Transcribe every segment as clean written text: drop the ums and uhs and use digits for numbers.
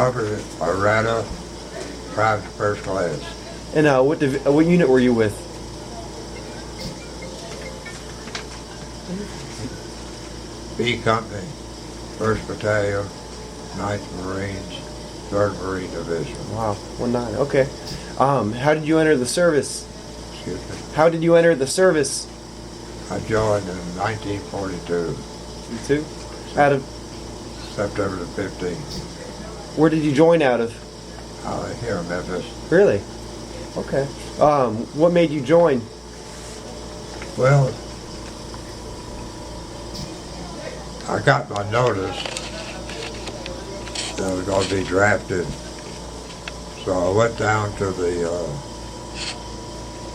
Robert Arata, private first class. And what unit were you with? B Company, 1st Battalion, 9th Marines, 3rd Marine Division. Wow, 1-9. Okay. How did you enter the service? Excuse me. How did you enter the service? I joined in 1942. You too? Out of September the 15th. where did you join out of? Here in Memphis. Really? Okay. What made you join? Well, I got my notice that I was going to be drafted, so I went down to the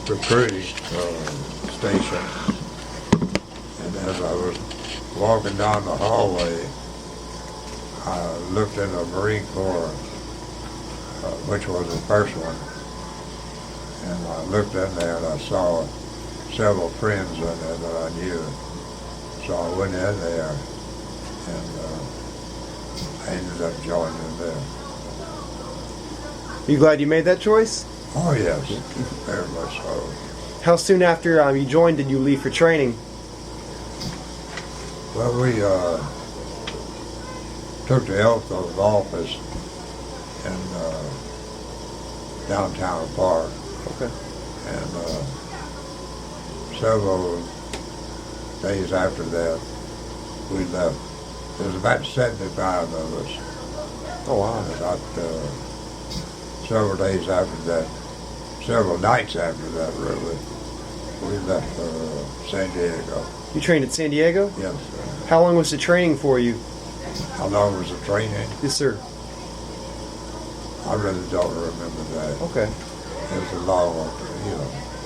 recruiting station, and as I was walking down the hallway, I looked in the Marine Corps, which was the first one, and I looked in there and I saw several friends in there that I knew. So I went in there and I ended up joining there. You glad you made that choice? Oh yes, very much so. How soon after you joined did you leave for training? Well, we took the oath of office in downtown Park. Okay. And several days after that, we left. There was about 75 of us. Oh wow. And about several days after that, several nights after that, really, we left San Diego. You trained at San Diego? Yes, sir. How long was the training for you? How long was the training? Yes, sir. I really don't remember that. Okay. It was a long one,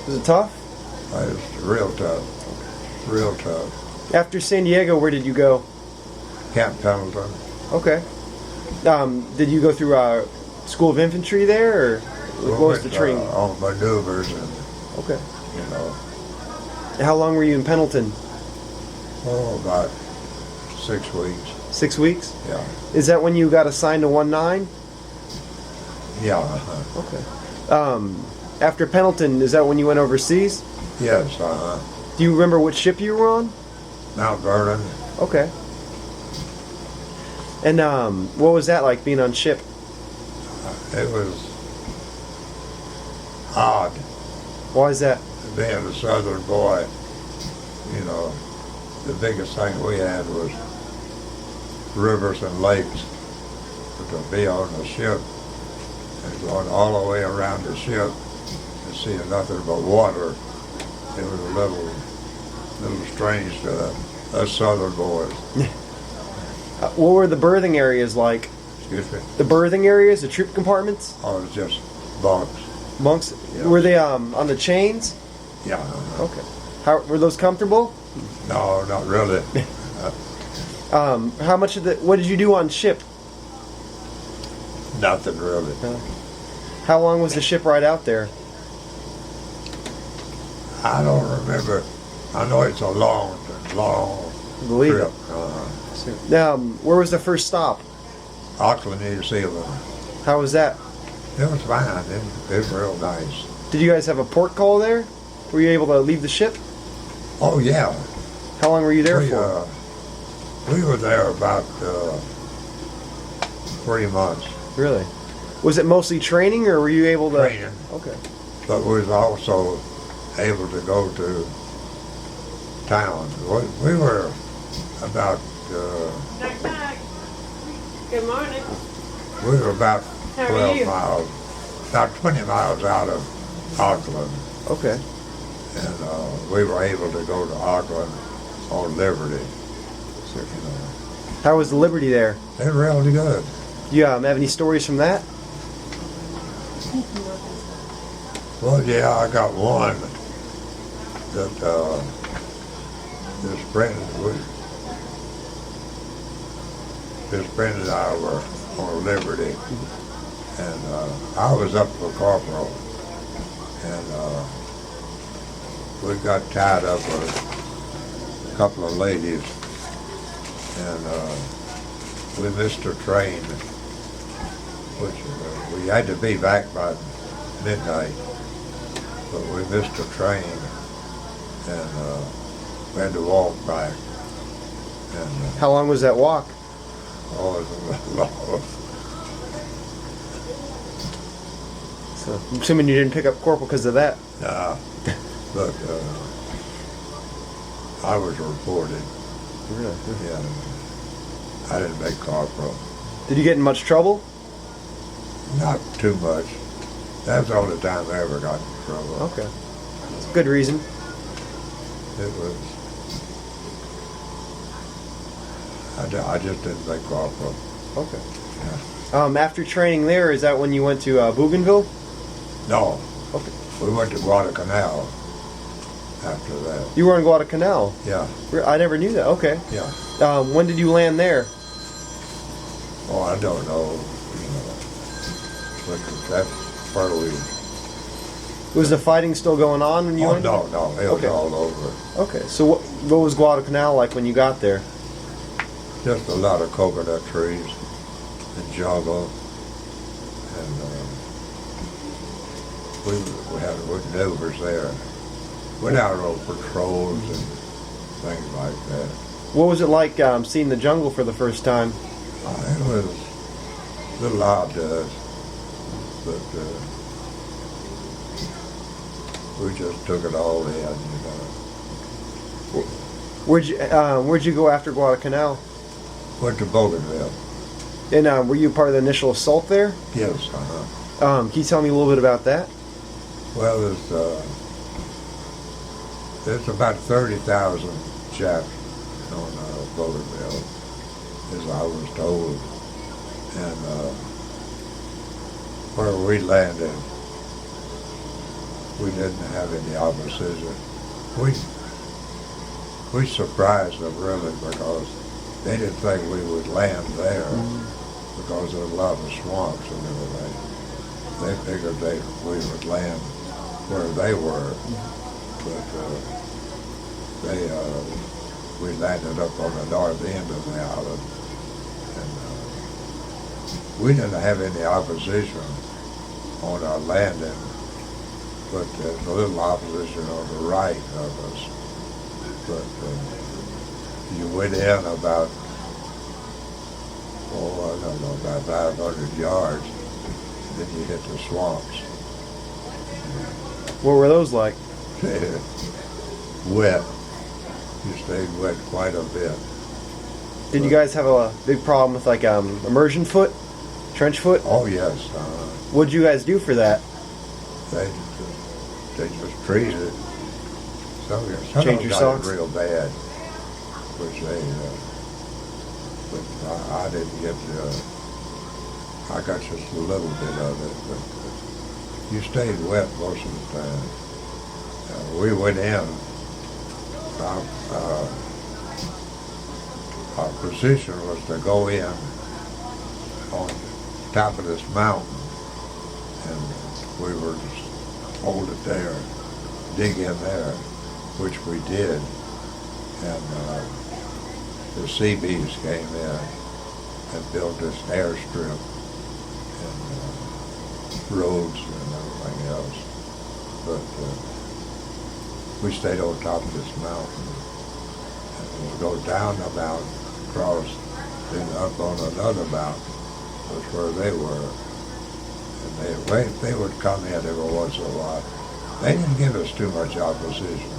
Was it tough? It was real tough. Real tough. After San Diego, where did you go? Camp Pendleton. Okay. Did you go through School of Infantry there, or what was the training? On maneuvers and, Okay. you know, How long were you in Pendleton? oh, about 6 weeks. 6 weeks? Yeah. Is that when you got assigned to 1-9? Yeah. Okay. After Pendleton, is that when you went overseas? Yes. Do you remember what ship you were on? Mount Vernon. Okay. And what was that like, being on ship? It was odd Why is that? being a southern boy. You know, the biggest thing we had was rivers and lakes. But to be on the ship and going all the way around the ship and seeing nothing but water, it was a little strange to us southern boys. What were the berthing areas like? Excuse me. The berthing areas, the troop compartments? Oh, it was just bunks. Bunks? Yeah. Were they on the chains? Yeah. Okay. How were those comfortable? No, not really. How much of what did you do on ship? Nothing really. How long was the ship ride out there? I don't remember. I know it's a long Believe trip. it. Now, where was the first stop? Auckland, New Zealand. How was that? It was fine. It was real nice. Did you guys have a port call there? Were you able to leave the ship? Oh yeah. How long were you there for? We were there about 3 months. Really? Was it mostly training, or were you able to? Training. Okay. But we was also able to go to town. We were about Knock, knock. Good morning. we were about How are 12 you? miles, about 20 miles out of Auckland. Okay. And we were able to go to Auckland on Liberty. So, you know, How was the Liberty there? they're really good. You have any stories from that? Well, yeah, I got one that this friend and I were on Liberty, and I was up for corporal, and we got tied up with a couple of ladies, and we missed a train, which we had to be back by midnight, but we missed a train, and we had to walk back. And How long was that walk? oh, it was long. So I'm assuming you didn't pick up corporal because of that. Nah, but I was reported. Really? Yeah, I didn't make corporal. Did you get in much trouble? Not too much. That's the only time I ever got in trouble. Okay. It's a good reason. It was. I just didn't make corporal. Okay. Yeah. After training there, is that when you went to Bougainville? No, Okay. we went to Guadalcanal after that. You were in Guadalcanal. Yeah, I never knew that. Okay. yeah. When did you land there? Oh, I don't know. But that's part of we. Was the fighting still going on when you Oh went? no, no, it was Okay. all over. Okay. So what was Guadalcanal like when you got there? Just a lot of coconut trees and jungle, and we had maneuvers there. Went out on patrols and things like that. What was it like seeing the jungle for the first time? It was a little odd to us, but we just took it all in, you know. Where'd you go after Guadalcanal? Went to Bougainville. And were you part of the initial assault there? Yes, Can you tell me a little bit about that? Well, there's about 30,000 Japs on Bougainville, as I was told. And where we landed, we didn't have any opposition. We surprised them really, because they didn't think we would land there, because there's a lot of swamps and everything. They figured we would land where they were, but we landed up on the north end of the island, and we didn't have any opposition on our landing, but there's a little opposition on the right of us. But you went in about, I don't know, about 500 yards, then you hit the swamps. What were those like? Wet. You stayed wet quite a bit. Did you guys have a big problem with like immersion foot, trench foot? Oh yes. What'd you guys do for that? They just treated it. Some Change of your them got socks? it real bad, which but I didn't get. I got just a little bit of it, but you stayed wet most of the time. We went in. Our position was to go in on top of this mountain, and we were just hold it there, dig in there, which we did, and the Seabees came in and built this airstrip and roads and everything else, but we stayed on top of this mountain, and we go down the mountain, across, then up on another mountain, was where they were, and they would come in every once in a while. They didn't give us too much opposition.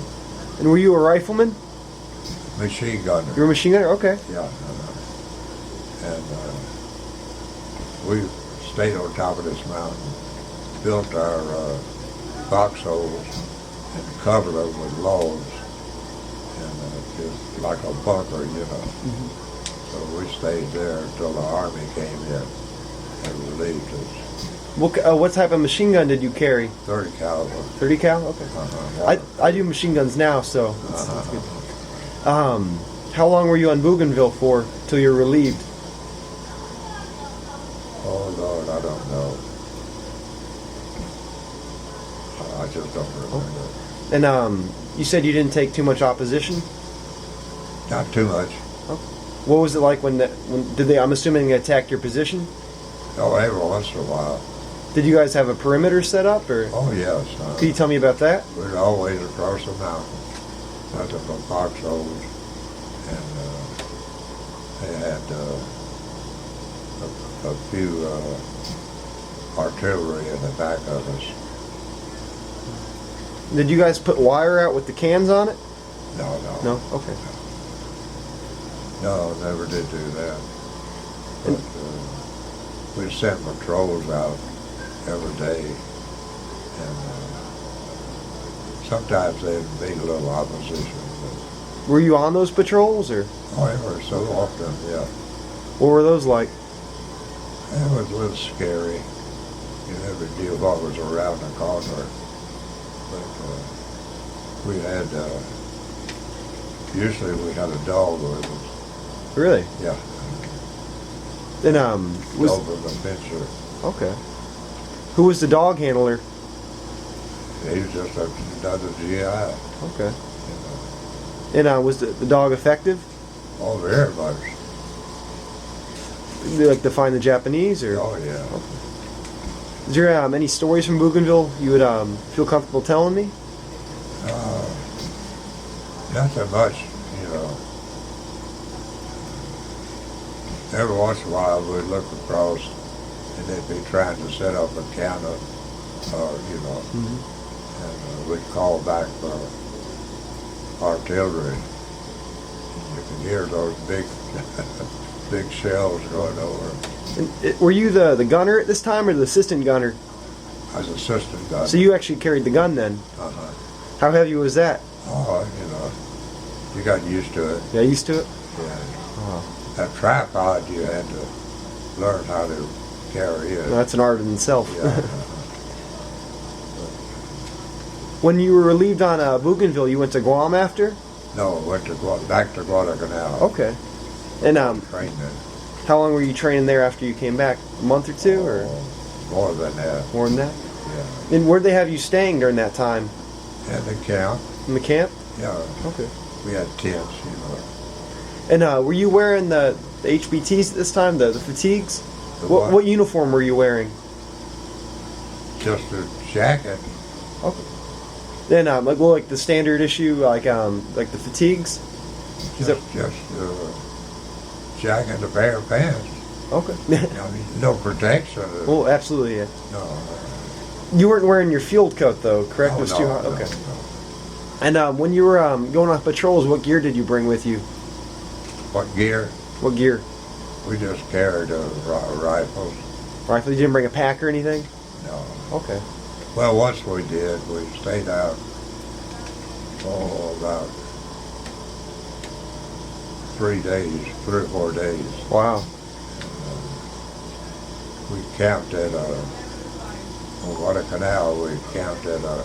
And were you a rifleman? Machine gunner. You were a machine gunner? Okay. Yeah. And we stayed on top of this mountain, built our foxholes, and covered them with logs, and just like a bunker, you know. Mm-hmm. So we stayed there until the Army came in and relieved us. What type of machine gun did you carry? 30 caliber. 30 cal? Okay. I do machine guns now, so that's good. How long were you on Bougainville for till you're relieved? Oh Lord, I don't know. I just don't remember. And you said you didn't take too much opposition. Not too much. What was it like when did they? I'm assuming they attacked your position. Oh, every once in a while. Did you guys have a perimeter set up, or Oh, yes. could you tell me about that? We're always across the mountain. Nothing but foxholes. And they had a few artillery in the back of us. Did you guys put wire out with the cans on it? No. No? Okay. No, never did do that. But we sent patrols out every day, and sometimes they'd meet a little opposition. But, Were you on those patrols, or every so often, yeah. what were those like? It was a little scary. You never knew what was around the corner. But we had, usually we had a dog with us. Really? Yeah, Then was over the fencer. okay. Who was the dog handler? He was just another GI. Okay. You know. And was the dog effective? Oh, very much. Did they like to find the Japanese, or Oh, yeah. is there any stories from Bougainville you would feel comfortable telling me? Not that much, you know. Every once in a while we'd look across and they'd be trying to set up a cannon, or, you know, and we'd call back for artillery. You can hear those big, big shells going over. And, were you the gunner at this time, or the assistant gunner? I was assistant gunner. So you actually carried the gun then? Uh-huh. How heavy was that? Oh, you know, you got used to it. Yeah, used to it? Yeah. Oh. That tripod you had to learn how to carry it. Well, that's an art in itself. Yeah. When you were relieved on Bougainville, you went to Guam after? No, went to back to Guadalcanal. Okay. And Trained there. how long were you training there after you came back? A month or two, or More than that. more than that? Yeah. And where'd they have you staying during that time? And the camp. In the camp? Yeah. Okay. We had tents, you know. And were you wearing the HBTs at this time, the fatigues? The What uniform were you wearing? Just a jacket. Okay. Then like the standard issue, like the fatigues. Is Just jacket and a pair of pants. Okay. I mean, no protection. Well, absolutely. Yeah. No. You weren't wearing your field coat though, correct? No, It was no, too hot. no, Okay. no. And when you were going on patrols, what gear did you bring with you? What gear? What gear? We just carried rifles. Rifle? You didn't bring a pack or anything? No. Okay. Well, once we did. We stayed out, about 3 or 4 days. Wow. We camped at on Guadalcanal. We camped at a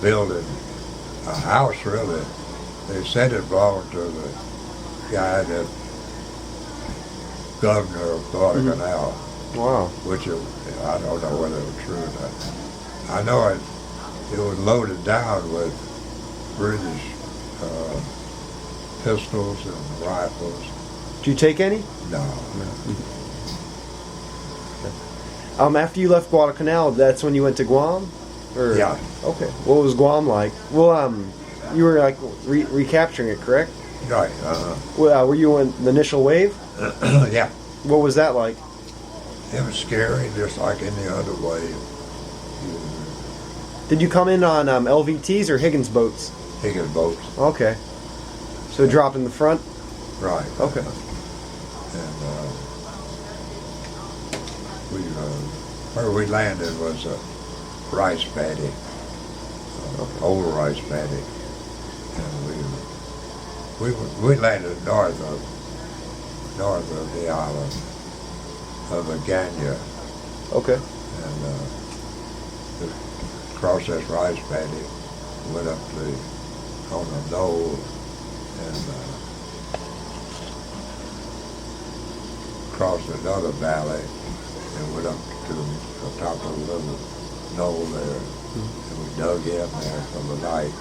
building, a house really. They said it belonged to the guy that governor of Guadalcanal, Wow. which I don't know whether it was true or not. I know it was loaded down with British pistols and rifles. Did you take any? No. After you left Guadalcanal, that's when you went to Guam? Or, Yeah. Okay. What was Guam like? Well, you were like recapturing it, correct? Right. Well, were you in the initial wave? Yeah. What was that like? It was scary, just like any other wave. Did you come in on LVTs or Higgins boats? Higgins boats. Okay. So drop in the front? Right. Okay. And where we landed was a rice paddy, old rice paddy, and we landed north of the island of Agana, Okay. and across this rice paddy, went up on a knoll, and crossed another valley, and went up to the top of a little knoll there, and we dug in there for the night.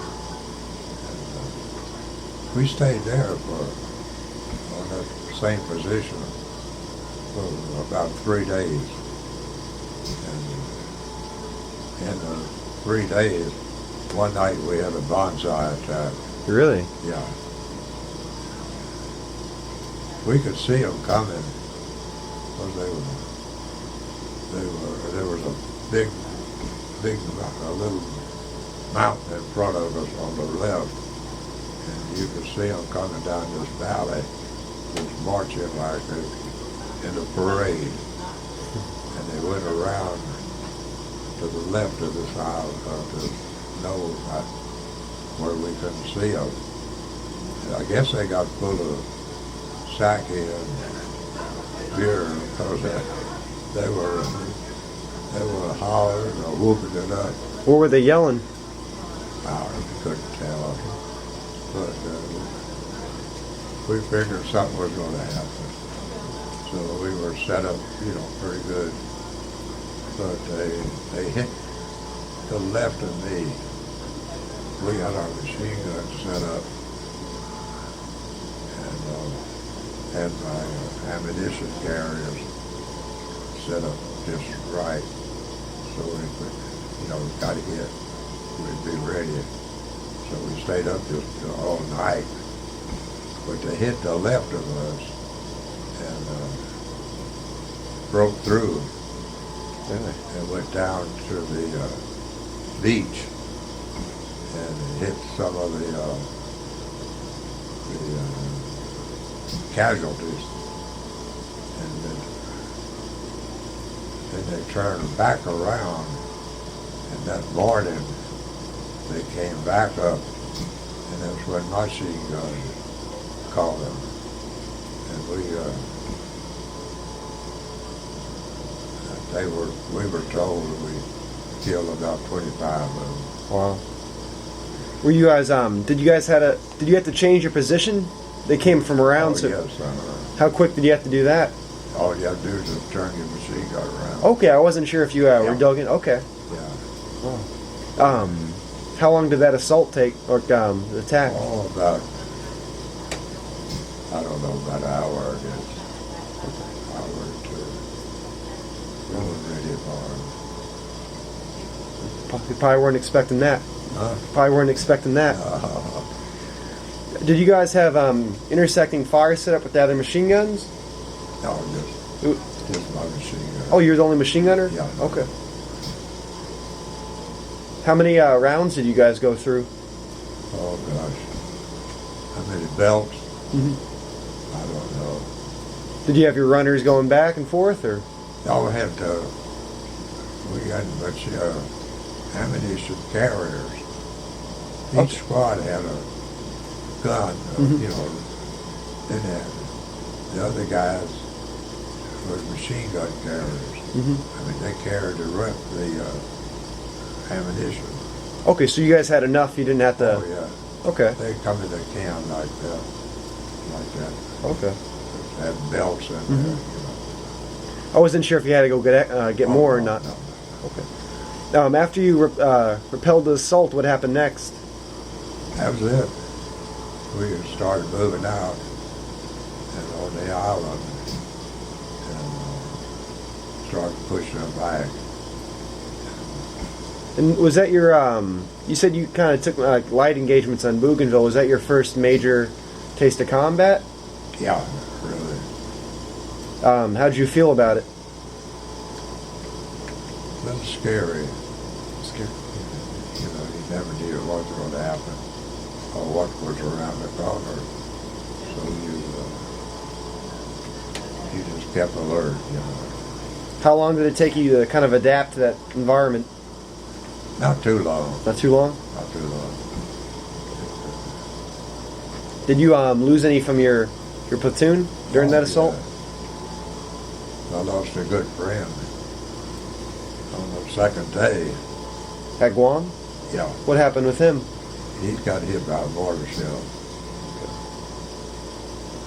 And, we stayed there on that same position for about 3 days. And in the 3 days, one night we had a bonsai attack. Really? Yeah. We could see them coming, because there was a big, a little mountain in front of us on the left, and you could see them coming down this valley, just marching like in a parade. And they went around to the left of this island, to know where we couldn't see them. And I guess they got full of sake and beer, because they were hollering or whooping it up. What were they yelling? I couldn't tell, but we figured something was going to happen. So we were set up, pretty good. But they hit the left of me. We had our machine gun set up, and had my ammunition carriers set up just right, so if we, got hit, we'd be ready. So we stayed up just all night. But they hit the left of us and broke through. Really? And went down to the beach and hit some of the casualties. And then they turned back around, and that morning they came back up, and that's when my machine gun called them. And we were told we killed about 25 of them. Wow. Were you guys did you have to change your position? They came from around, Oh, so yes, how quick did you have to do that? all you have to do is just turn your machine gun around. Okay, I wasn't sure if you were Yeah. dug in. Okay. Yeah. How long did that assault take, or the attack? Oh, about, I don't know, about an hour, I guess. Hour or two. We were ready for You probably weren't expecting that. Huh? Probably weren't expecting that. Did you guys have intersecting fire set up with the other machine guns? No, just my machine gun. Oh, you're the only machine gunner? Yeah. Okay. How many rounds did you guys go through? Oh, gosh. How many belts? Mm-hmm. I don't know. Did you have your runners going back and forth, or? No, we had much ammunition carriers. Each Okay. squad had a gun, Mhm. then the other guys were machine gun carriers. Mm-hmm. I mean, they carried the ammunition. Okay, so you guys had enough. You didn't have to. Oh, yeah. Okay. They come in a can like that. Okay. Had belts in Mhm. there, I wasn't sure if you had to go get Oh, more or no, not. no. Okay. After you repelled the assault, what happened next? That was it. We started moving out and on the island and started pushing them back. And was that your? You said you kind of took light engagements on Bougainville. Was that your first major taste of combat? Yeah, really. How did you feel about it? A little scary. Scared. You never knew what was going to happen or what was around the corner. So you just kept alert, How long did it take you to kind of adapt to that environment? Not too long. Not too long. Not too long. Did you lose any from your platoon during that assault? Yeah. I lost a good friend on the second day. At Guam? Yeah, What happened with him? he got hit by a mortar shell.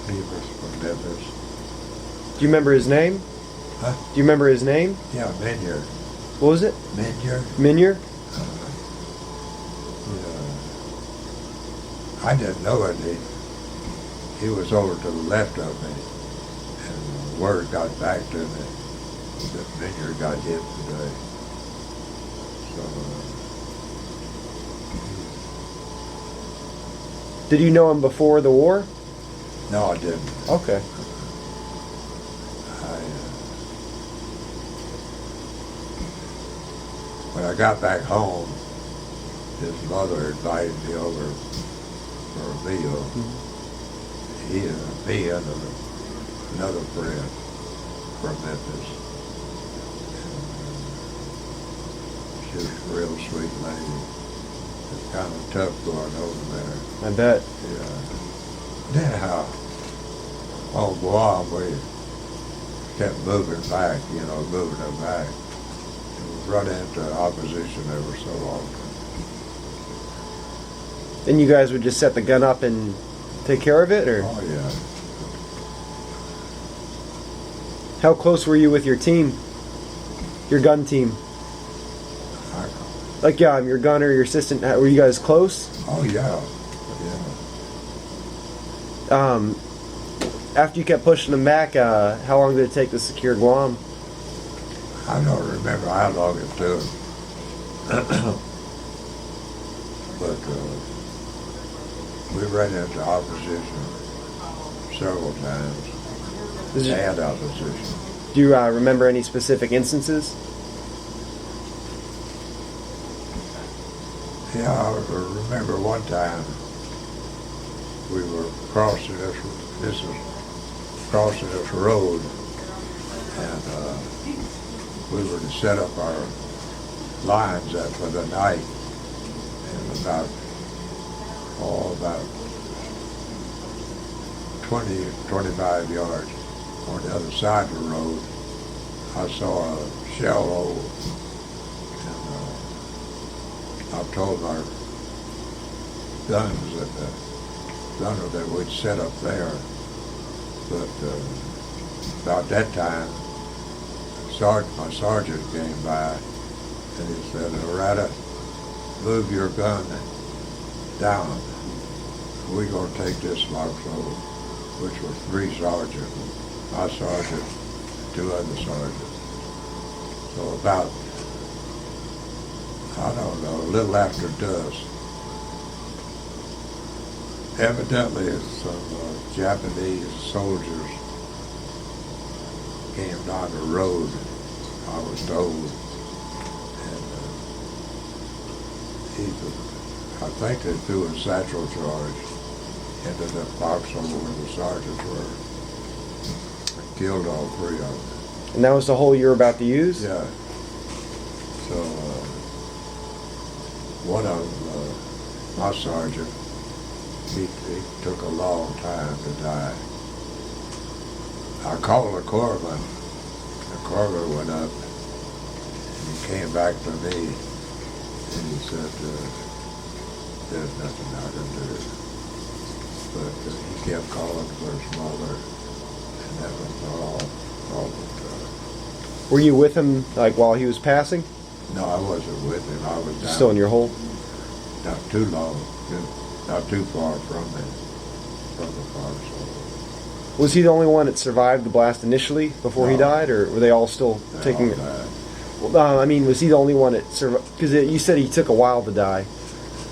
He was from Memphis. Do you remember his name? Huh? Do you remember his name? Yeah, Minyard. What was it? Minyard? Minier? I didn't know it. He was over to the left of me, and word got back to me that Vineyard got hit today. So, Did you know him before the war? no, I didn't. Okay. When I got back home, his mother invited me over for a meal. He and me and another friend from Memphis. She was a real sweet lady. It's kind of tough going over there. I bet. Yeah. Anyhow, on Guam, we kept moving back, moving them back. Run into opposition ever so often. And you guys would just set the gun up and take care of it, or Oh yeah. how close were you with your team, your gun team? Like, your gunner, your assistant. Were you guys close? Oh yeah. Yeah. After you kept pushing them back, how long did it take to secure Guam? I don't remember how long it took. But we ran into opposition several times. And opposition. Do you remember any specific instances? Yeah, I remember one time we were crossing this road, and we were to set up our lines up for the night, and about 20, 25 yards on the other side of the road, I saw a shell hole, and I told our guns that the gunner that we'd set up there, but about that time, my sergeant came by and he said, "Arata, move your gun down. We're going to take this foxhole," which was 3 sergeants, my sergeant, 2 other sergeants. So about, I don't know, a little after dusk, evidently some Japanese soldiers came down the road, I was told, and I think they threw a satchel charge into the foxhole where the sergeants were, and killed all 3 of them. And that was the hole you were about to use? Yeah. So one of them, my sergeant, he took a long time to die. I called the corpsman. The corpsman went up and he came back to me and he said, "There's nothing I can do." But he kept calling for his mother, and that was all but Were you with him, like, while he was passing? no, I wasn't with him. I was down. Still in your hole? Not too long, not too far from the foxhole. Was he the only one that survived the blast initially before he No. died, or were they all still taking All it? died. Well, I mean, was he the only one that survived? Because you said he took a while to die.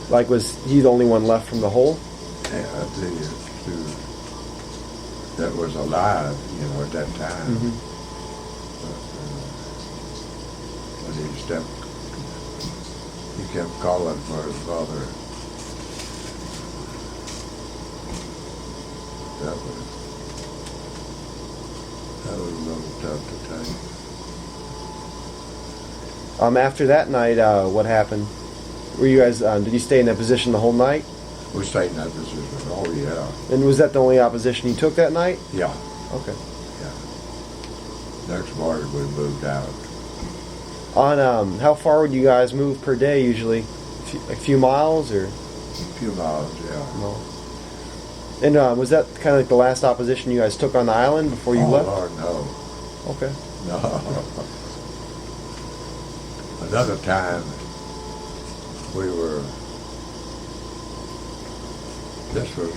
Like, was he the only one left from the hole? Yeah, I tell you, that was alive, at that time. Mm-hmm. But, when he kept calling for his mother. That was a little tough to take. After that night, what happened? Were you guys? Did you stay in that position the whole night? We stayed in that position. Oh yeah. And was that the only opposition you took that night? Yeah. Okay. Yeah. Next morning we moved out. On how far would you guys move per day usually? A few miles or? A few miles, yeah. No. And was that kind of like the last opposition you guys took on the island before you left? Lord, no. Okay. No. Another time, this was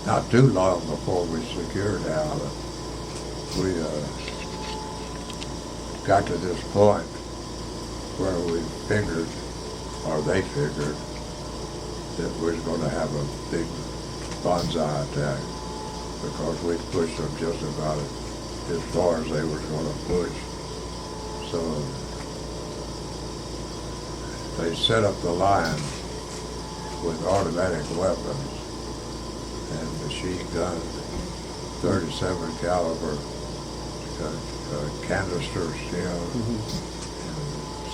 not too long before we secured the island. we got to this point where we figured, or they figured, that we was going to have a big bonsai attack because we pushed them just about as far as they were going to push. So they set up the line with automatic weapons and machine guns, 37 caliber canisters, you know, and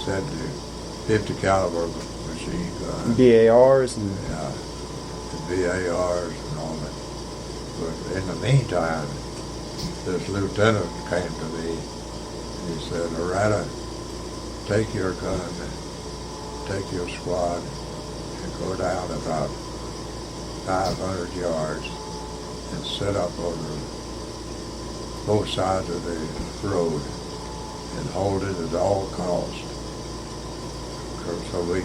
said the 50 caliber machine guns. BARs and Yeah, the BARs and all that. But in the meantime, this lieutenant came to me and he said, Arata, take your gun, take your squad, and go down about 500 yards and set up on both sides of the road and hold it at all costs. So we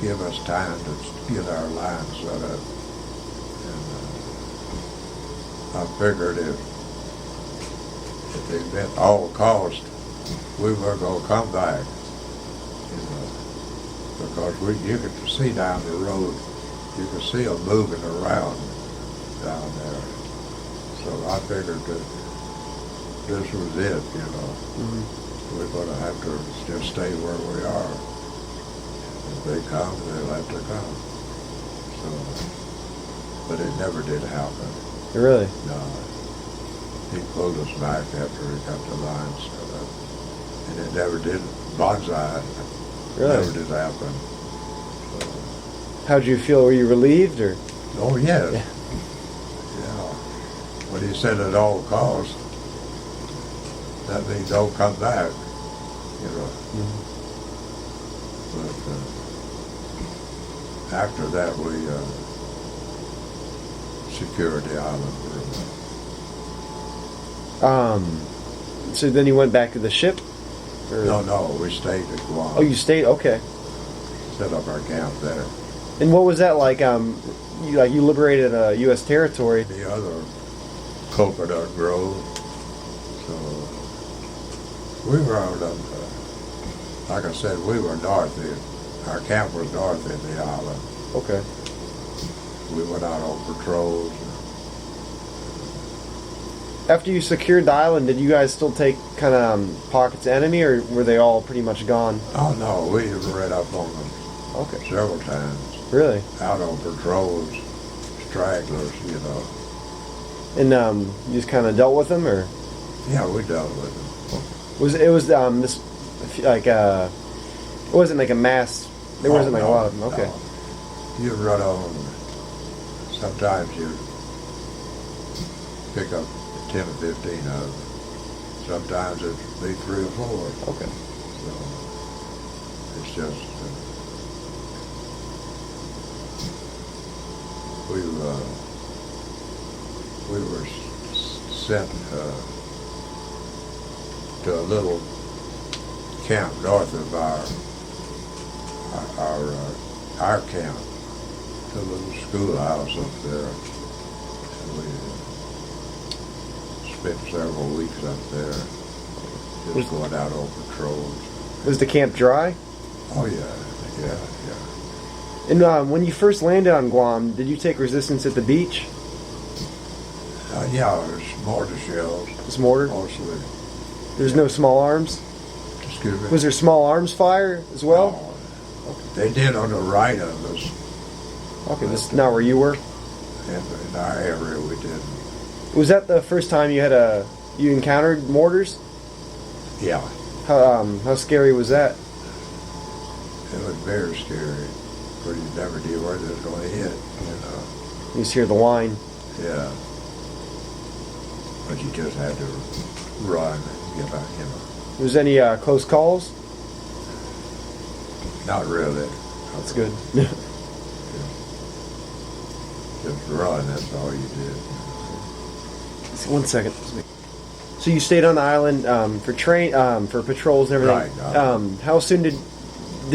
give us time to get our line set up. And I figured if they meant all cost, we were going to come back. You know, because you could see down the road, you could see them moving around down there. So I figured that this was it, you know. We're going to have to just stay where we are. If they come, they'll have to come. So, but it never did happen. really. No. He pulled us back after he got the line set up. And it never did, bonsai, Really? never did happen. So, How'd you feel? Were you relieved or? oh, yes. Yeah. Yeah. When he said at all costs, that means don't come back, you know. But after that, we secured the island for a while. So then you went back to the ship? Or? No, we stayed at Guam. Oh, you stayed? Okay. Set up our camp there. And what was that like? You liberated a U.S. territory. The other coconut grove. So we were out on, like I said, we were north. Our camp was north in the island. Okay. We went out on patrols. After you secured the island, did you guys still take kind of pockets of enemy, or were they all pretty much gone? Oh no, we ran up on them Okay. several times. Really? Out on patrols, stragglers, you know. And you just kind of dealt with them, or Yeah, we dealt with them. was this like it wasn't like a mass? There wasn't like a lot of them. Okay. No. You'd run on. Sometimes you'd pick up 10 or 15 of them. Sometimes it'd be 3 or 4. Okay. So it's just we were sent to a little camp north of our camp, to a little schoolhouse up there. And we spent several weeks up there, just going out on patrols. Was the camp dry? Oh yeah. And when you first landed on Guam, did you take resistance at the beach? Yeah, there's mortar shells, Just mortar? mostly. There's no small arms? Excuse me. Was there small arms fire as well? No. They did on the right of us. Okay, this is not where you were. In our area, we didn't. Was that the first time you encountered mortars? Yeah, How scary was that? it was very scary. But you never knew where they was going to hit, you know. You just hear the whine. Yeah. But you just had to run and get back, you know. Was any close calls? Not really. That's good. Just run, that's all you did. 1 second. So you stayed on the island for for patrols and everything. Right. How soon did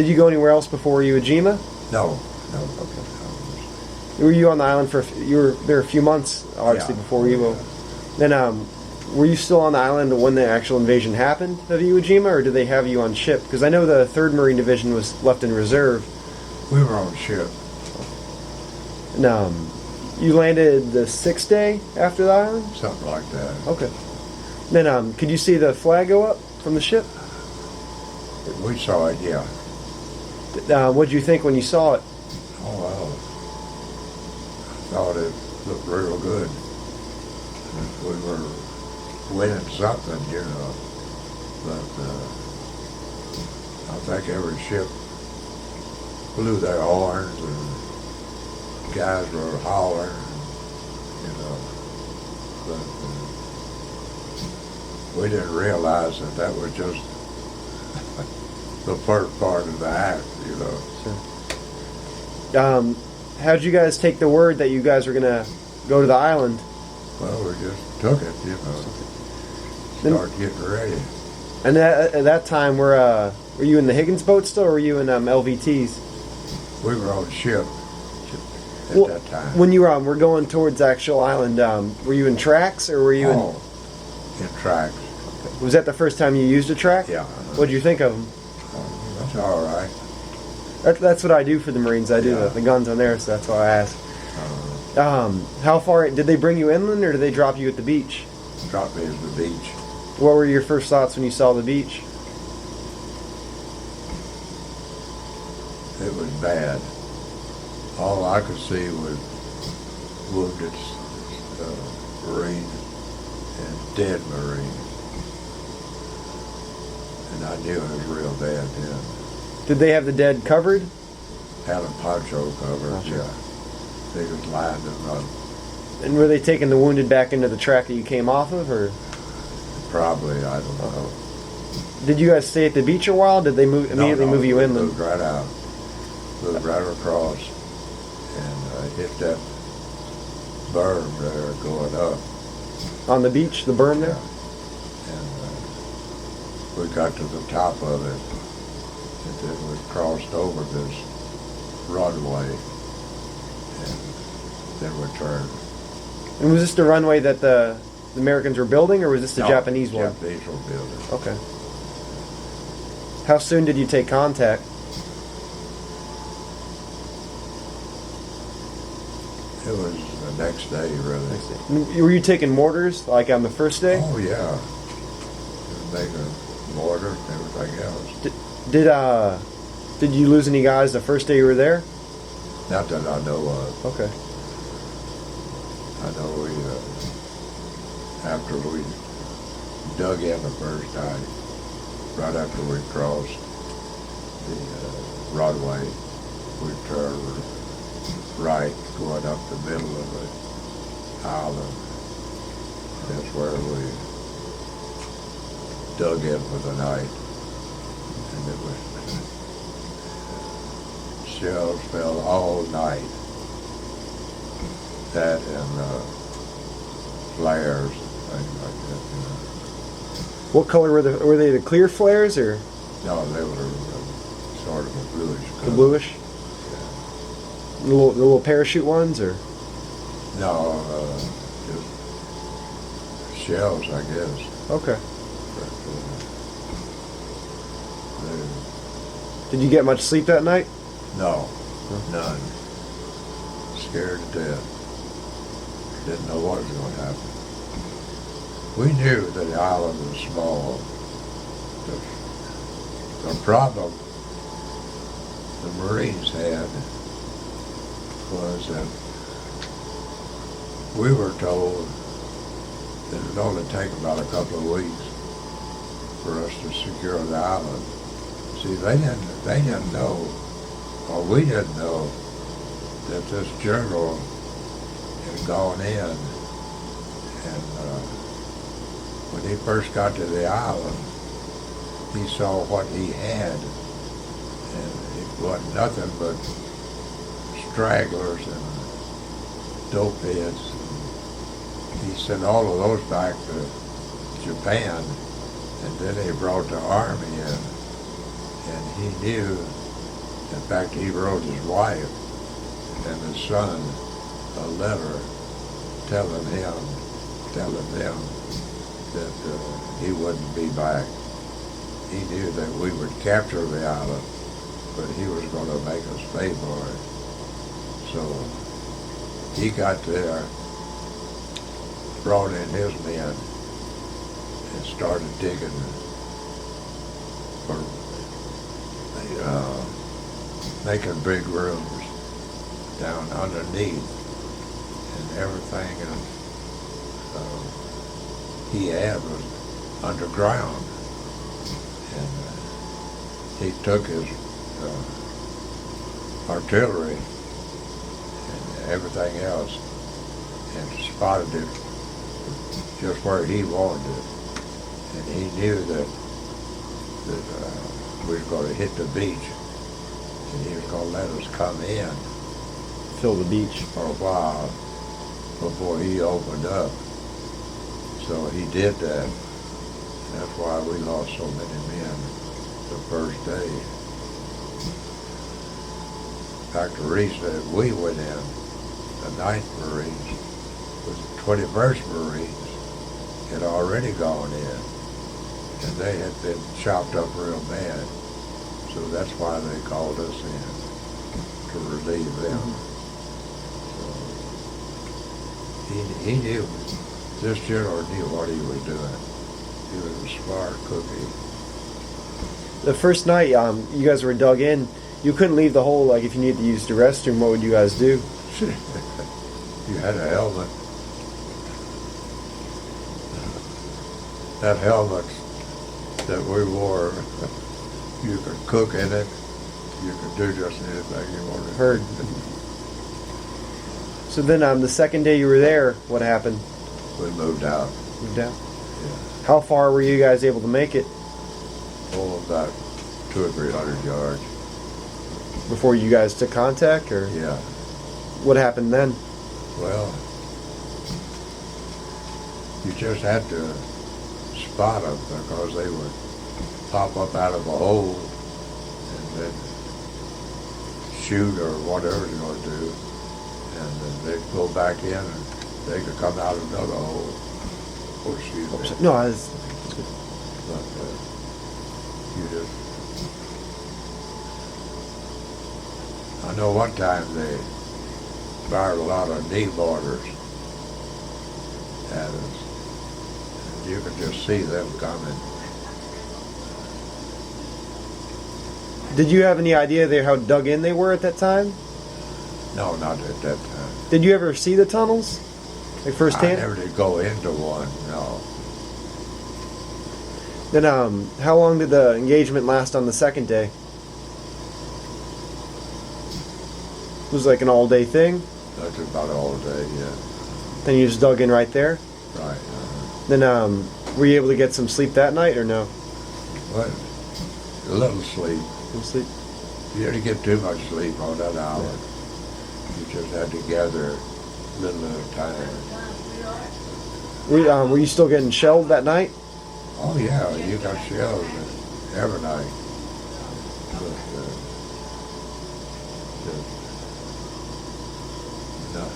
you go anywhere else before Iwo Jima? No. Okay. Were you on the island you were there a few months, obviously, Yeah. before Iwo? Then Were you still on the island when the actual invasion happened of Iwo Jima, or did they have you on ship? Because I know the 3rd Marine Division was left in reserve. We were on ship. And you landed the 6th day after the island? Something like that. Okay. Then could you see the flag go up from the ship? We saw it, yeah. What did you think when you saw it? Oh, well, I thought it looked real good. We were winning something, you know. But I think every ship blew their horns and guys were hollering, you know. But we didn't realize that that was just the first part of the act, you know. Sure. How'd you guys take the word that you guys were gonna go to the island? Well, we just took it, you know. Start getting ready. And at that time, were you in the Higgins boat still, or were you in LVTs? We were on ship at Well, that time. when you were going towards the actual island, were you in tracks, or were you in tracks. Was that the first time you used a track? Yeah. What'd you think of them? That's all right. That's what I do for the Marines. I do Yeah. the guns on there, so that's why I asked. How far did they bring you inland, or did they drop you at the beach? Dropped me at the beach. What were your first thoughts when you saw the beach? It was bad. All I could see was wounded Marines and dead Marines. And I knew it was real bad then. Did they have the dead covered? Had a poncho cover, Poncho. yeah. They was lined them up. And were they taking the wounded back into the track that you came off of, or Probably, I don't know. did you guys stay at the beach a while? Did they immediately move you we inland? Moved right out. Moved right across and hit that berm there going up. On the beach, the berm there? And we got to the top of it, and then we crossed over this runway, and then we turned. And was this the runway that the Americans were building, or was this the No, Japanese one? Japanese were building. Okay. How soon did you take contact? It was the next day, really. Were you taking mortars, like on the first day? Oh, yeah. Making mortar and everything else. Did you lose any guys the first day you were there? Not that I know of. Okay. I know after we dug in the first time, right after we crossed the runway, we turned right, going up the middle of the island. That's where we dug in for the night. And it was, shells fell all night. That and flares, things like that, you know. What color were they? The clear flares, or No, they were sort of a bluish the color. bluish? The little parachute ones, or? No, just shells, I guess. Okay. But, Did you get much sleep that night? no, none. Scared to death. Didn't know what was going to happen. We knew that the island was small. The problem the Marines had was that we were told that it would only take about a couple of weeks for us to secure the island. See, they didn't know, or we didn't know, that this general had gone in, and when he first got to the island, he saw what he had, and it wasn't nothing but stragglers and dope heads. He sent all of those back to Japan, and then he brought the army in, and he knew, in fact, he wrote his wife and his son a letter telling them that he wouldn't be back. He knew that we would capture the island, but he was going to make us pay for it. So he got there, brought in his men, and started digging for making big rooms down underneath, and everything he had was underground. And he took his artillery and everything else and spotted it just where he wanted it. And he knew that we were going to hit the beach, and he was going to let us come in Fill the beach. for a while before he opened up. So he did that. That's why we lost so many men the first day. In fact, the reason that we went in, the 9th Marines, was the 21st Marines had already gone in, and they had been chopped up real bad. So that's why they called us in, to relieve them. So he knew, this general knew what he was doing. He was a smart cookie. The first night, you guys were dug in. You couldn't leave the hole. Like, if you needed to use the restroom, what would you guys do? You had a helmet. That helmet that we wore, you could cook in it. You could do just anything you wanted. Heard. So then, the second day you were there, what happened? We moved out. Moved out. Yeah. How far were you guys able to make it Oh, about 200 or 300 yards. before you guys took contact, or Yeah. what happened then? Well, you just had to spot them because they would pop up out of a hole and then shoot or whatever they're going to do. And then they'd go back in and they could come out of another hole. Oh, excuse me. No, I was. But you just... I know one time they fired a lot of knee mortars at us. And you could just see them coming. Did you have any idea how dug in they were at that time? No, not at that time. Did you ever see the tunnels, like I firsthand? never did go into one, no. Then, how long did the engagement last on the second day? It was like an all-day thing. That's about all day, yeah. Then you just dug in right there. Right. Then, were you able to get some sleep that night, or no? But a little sleep. No sleep. You didn't get too much sleep on that island. You just had to gather little at a time. Were you still getting shelled that night? Oh yeah, you got shells every night. But,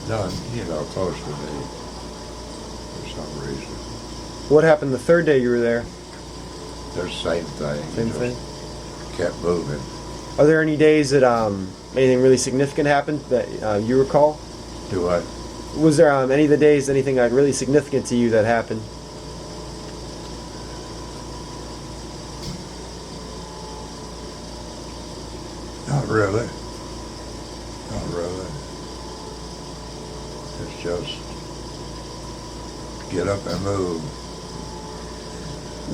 none, close to me for some reason. What happened the third day you were there? They're the same thing. Same Just thing? Kept moving. Are there any days that anything really significant happened that you recall? Do what? Was there any of the days anything like really significant to you that happened? Not really. Not really. It's just get up and move.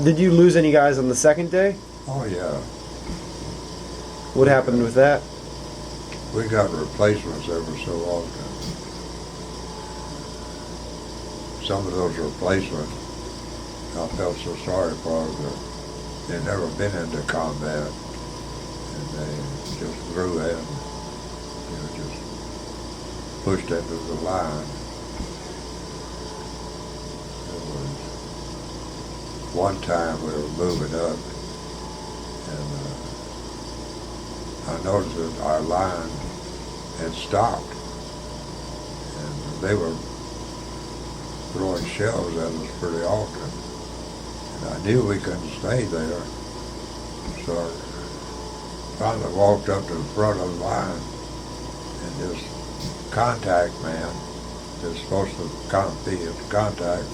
Did you lose any guys on the second day? Oh yeah. What happened with that? We got replacements every so often. Some of those replacements, I felt so sorry for them. They'd never been into combat, and they just grew in, just pushed into the line. There was one time we were moving up, and I noticed that our line had stopped, and they were throwing shells at us pretty often. And I knew we couldn't stay there. So I finally walked up to the front of the line, and this contact man that's supposed to be in contact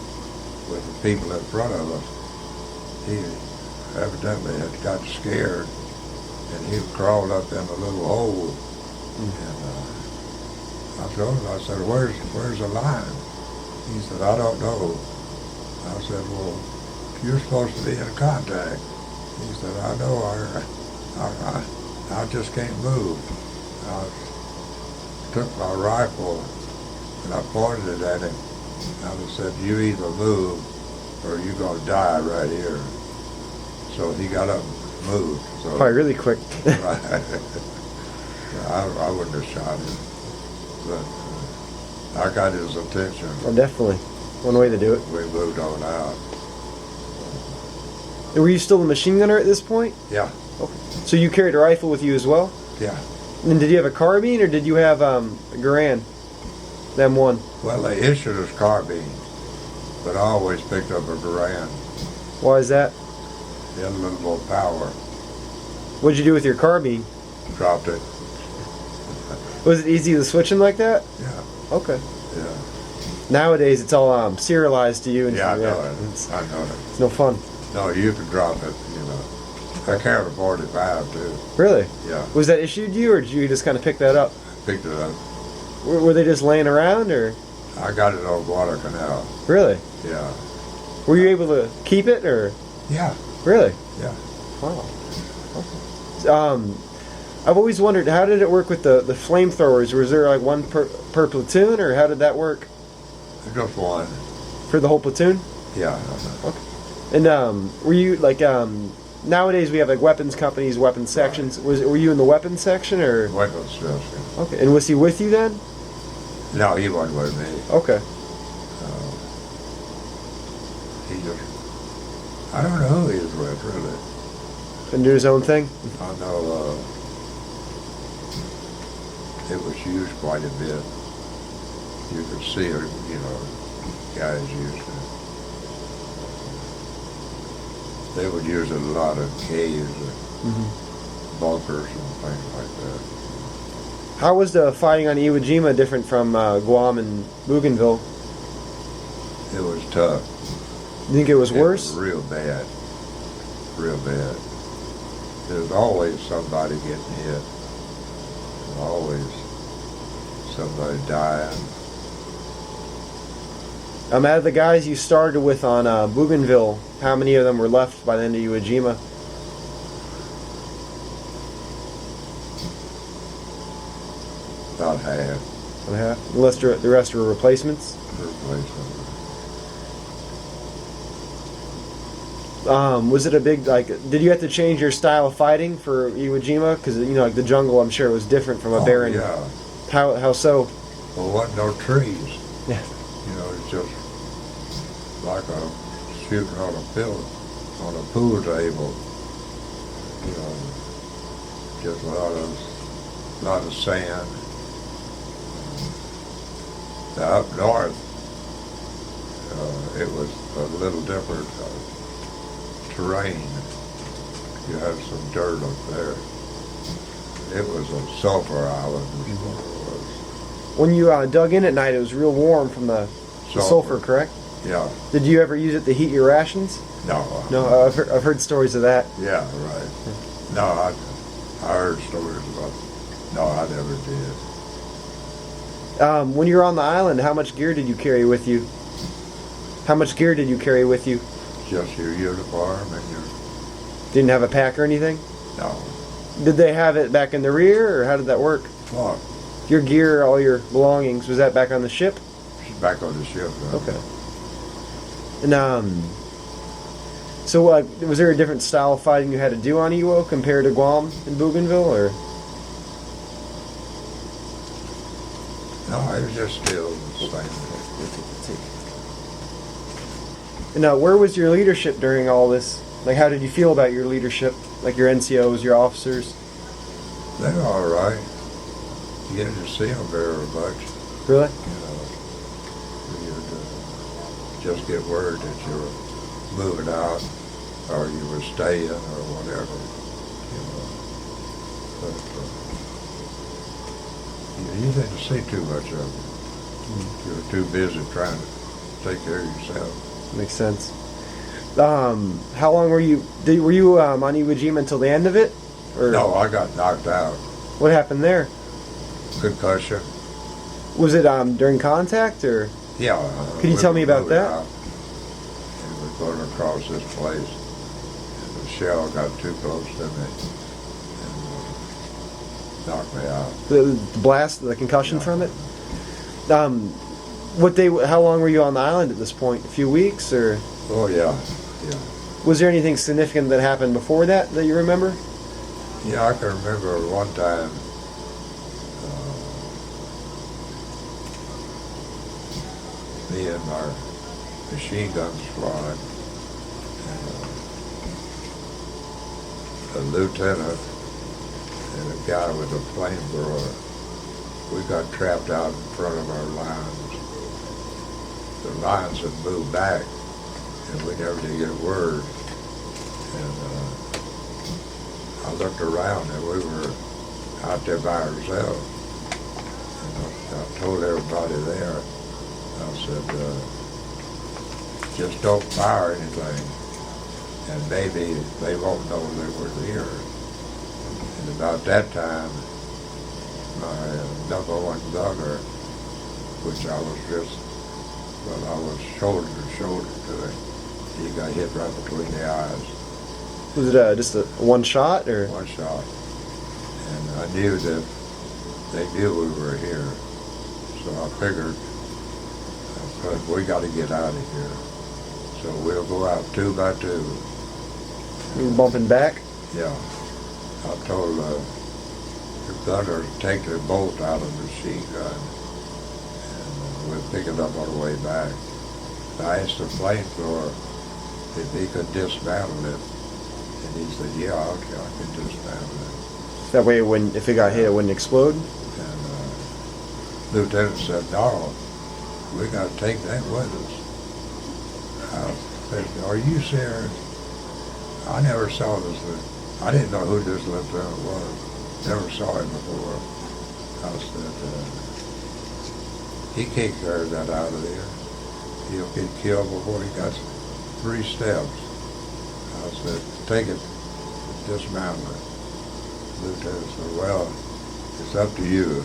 with the people in front of us, he evidently had got scared, and he crawled up in a little hole. And I told him, I said, where's the line? He said, I don't know. I said, well, you're supposed to be in contact. He said, I know, I just can't move. I took my rifle and I pointed it at him. I said, you either move or you're going to die right here. So he got up and moved. So, Probably really quick. I wouldn't have shot him. But I got his attention. Oh, definitely. One way to do it. We moved on out. Were you still a machine gunner at this point? Yeah, Okay. So you carried a rifle with you as well? yeah. And did you have a carbine or did you have a Garand? The M1? Well, they issued us carbine, but I always picked up a Garand. Why is that? It had a little more power. What'd you do with your carbine? Dropped it. Was it easy to switch them like that? Yeah, Okay. yeah. Nowadays it's all serialized to you. And Yeah, I know It's, it. I know it. it's no fun. No, you can drop it, you know. I carried a 45 too. Really? Yeah, Was that issued to you or did you just kind of pick that up? picked it up. Were they just laying around or? I got it on Guadalcanal. Really? Yeah. Were you able to keep it or? Yeah, Really? yeah. Wow. Okay. I've always wondered, how did it work with the flamethrowers? Was there like one per platoon, or how did that work Just one. for the whole platoon? Yeah. And were you like nowadays we have like weapons companies, weapons sections. Were you in the weapons section or? Weapons section. Okay. And was he with you then? No, he wasn't with me. Okay. He just, I don't know who he was with, really. And do his own thing. I know it was used quite a bit. You could see it, you know, guys used it. They would use it a lot in caves and bunkers and things like that. How was the fighting on Iwo Jima different from Guam and Bougainville? It was tough. You think it was worse? It was real bad. Real bad. There's always somebody getting hit. There's always somebody dying. Out of the guys you started with on Bougainville, how many of them were left by the end of Iwo Jima? About half. About half? Unless the rest were replacements? Replacement. Was it a big, like, did you have to change your style of fighting for Iwo Jima? Because, you know, like the jungle, I'm sure it was different from a barren. Yeah. How so? Well, wasn't no trees. Yeah. You know, it's just like a shooting on a pool table. You know, just a lot of sand. Now, up north, it was a little different terrain. You had some dirt up there. It was a sulfur island, is what it was. When you dug in at night, it was real warm from the sulfur, correct? Yeah. Did you ever use it to heat your rations? No. No, I've heard stories of that. Yeah, right. No, I heard stories about it. No, I never did. When you were on the island, how much gear did you carry with you? How much gear did you carry with you? Just your uniform and your... Didn't have a pack or anything? No. Did they have it back in the rear, or how did that work? What? Your gear, all your belongings, was that back on the ship? She's back on the ship now. Okay. And so was there a different style of fighting you had to do on Iwo compared to Guam and Bougainville, or? No, it was just still the same. And where was your leadership during all this? Like, how did you feel about your leadership? Like your NCOs, your officers? They were all right. You didn't see them very much. Really? You know, you'd just get word that moving out, or you were staying, or whatever, you know. But you didn't see too much of them. You were too busy trying to take care of yourself. Makes sense. How long were you? Were you on Iwo Jima until the end of it? Or No, I got knocked out. what happened there? Concussion. Was it during contact or? Yeah. Could you we tell me were about moving that? out, and we're going across this place. And the shell got too close to me and knocked me out. The blast, the concussion from it. How long were you on the island at this point? A few weeks, or Oh, yeah. Yeah. was there anything significant that happened before that you remember? Yeah, I can remember one time, me and our machine gun squad, and a lieutenant and a guy with a flamethrower, we got trapped out in front of our lines. The lines had moved back, and we never did get word. And I looked around, and we were out there by ourselves. And I told everybody there, I said, just don't fire anything, and maybe they won't know they were here. And about that time, my number one gunner, which I was shoulder to shoulder to him, he got hit right between the eyes. Was it just a one shot or? One shot. And I knew that they knew we were here. So I figured, we got to get out of here. So we'll go out 2 by 2. You were bumping back? Yeah. I told the gunner to take the bolt out of the machine gun. And we'll pick it up on the way back. I asked the flamethrower if he could dismantle it. And he said, yeah, okay, I can dismantle it. That way, if it got hit, it wouldn't explode. And Lieutenant said, no, we got to take that with us. I said, are you serious? I never saw this. I didn't know who this lieutenant was. Never saw him before. I said, he can't carry that out of there. He'll get killed before he got 3 steps. I said, take it, dismantle it. Lieutenant said, well, it's up to you.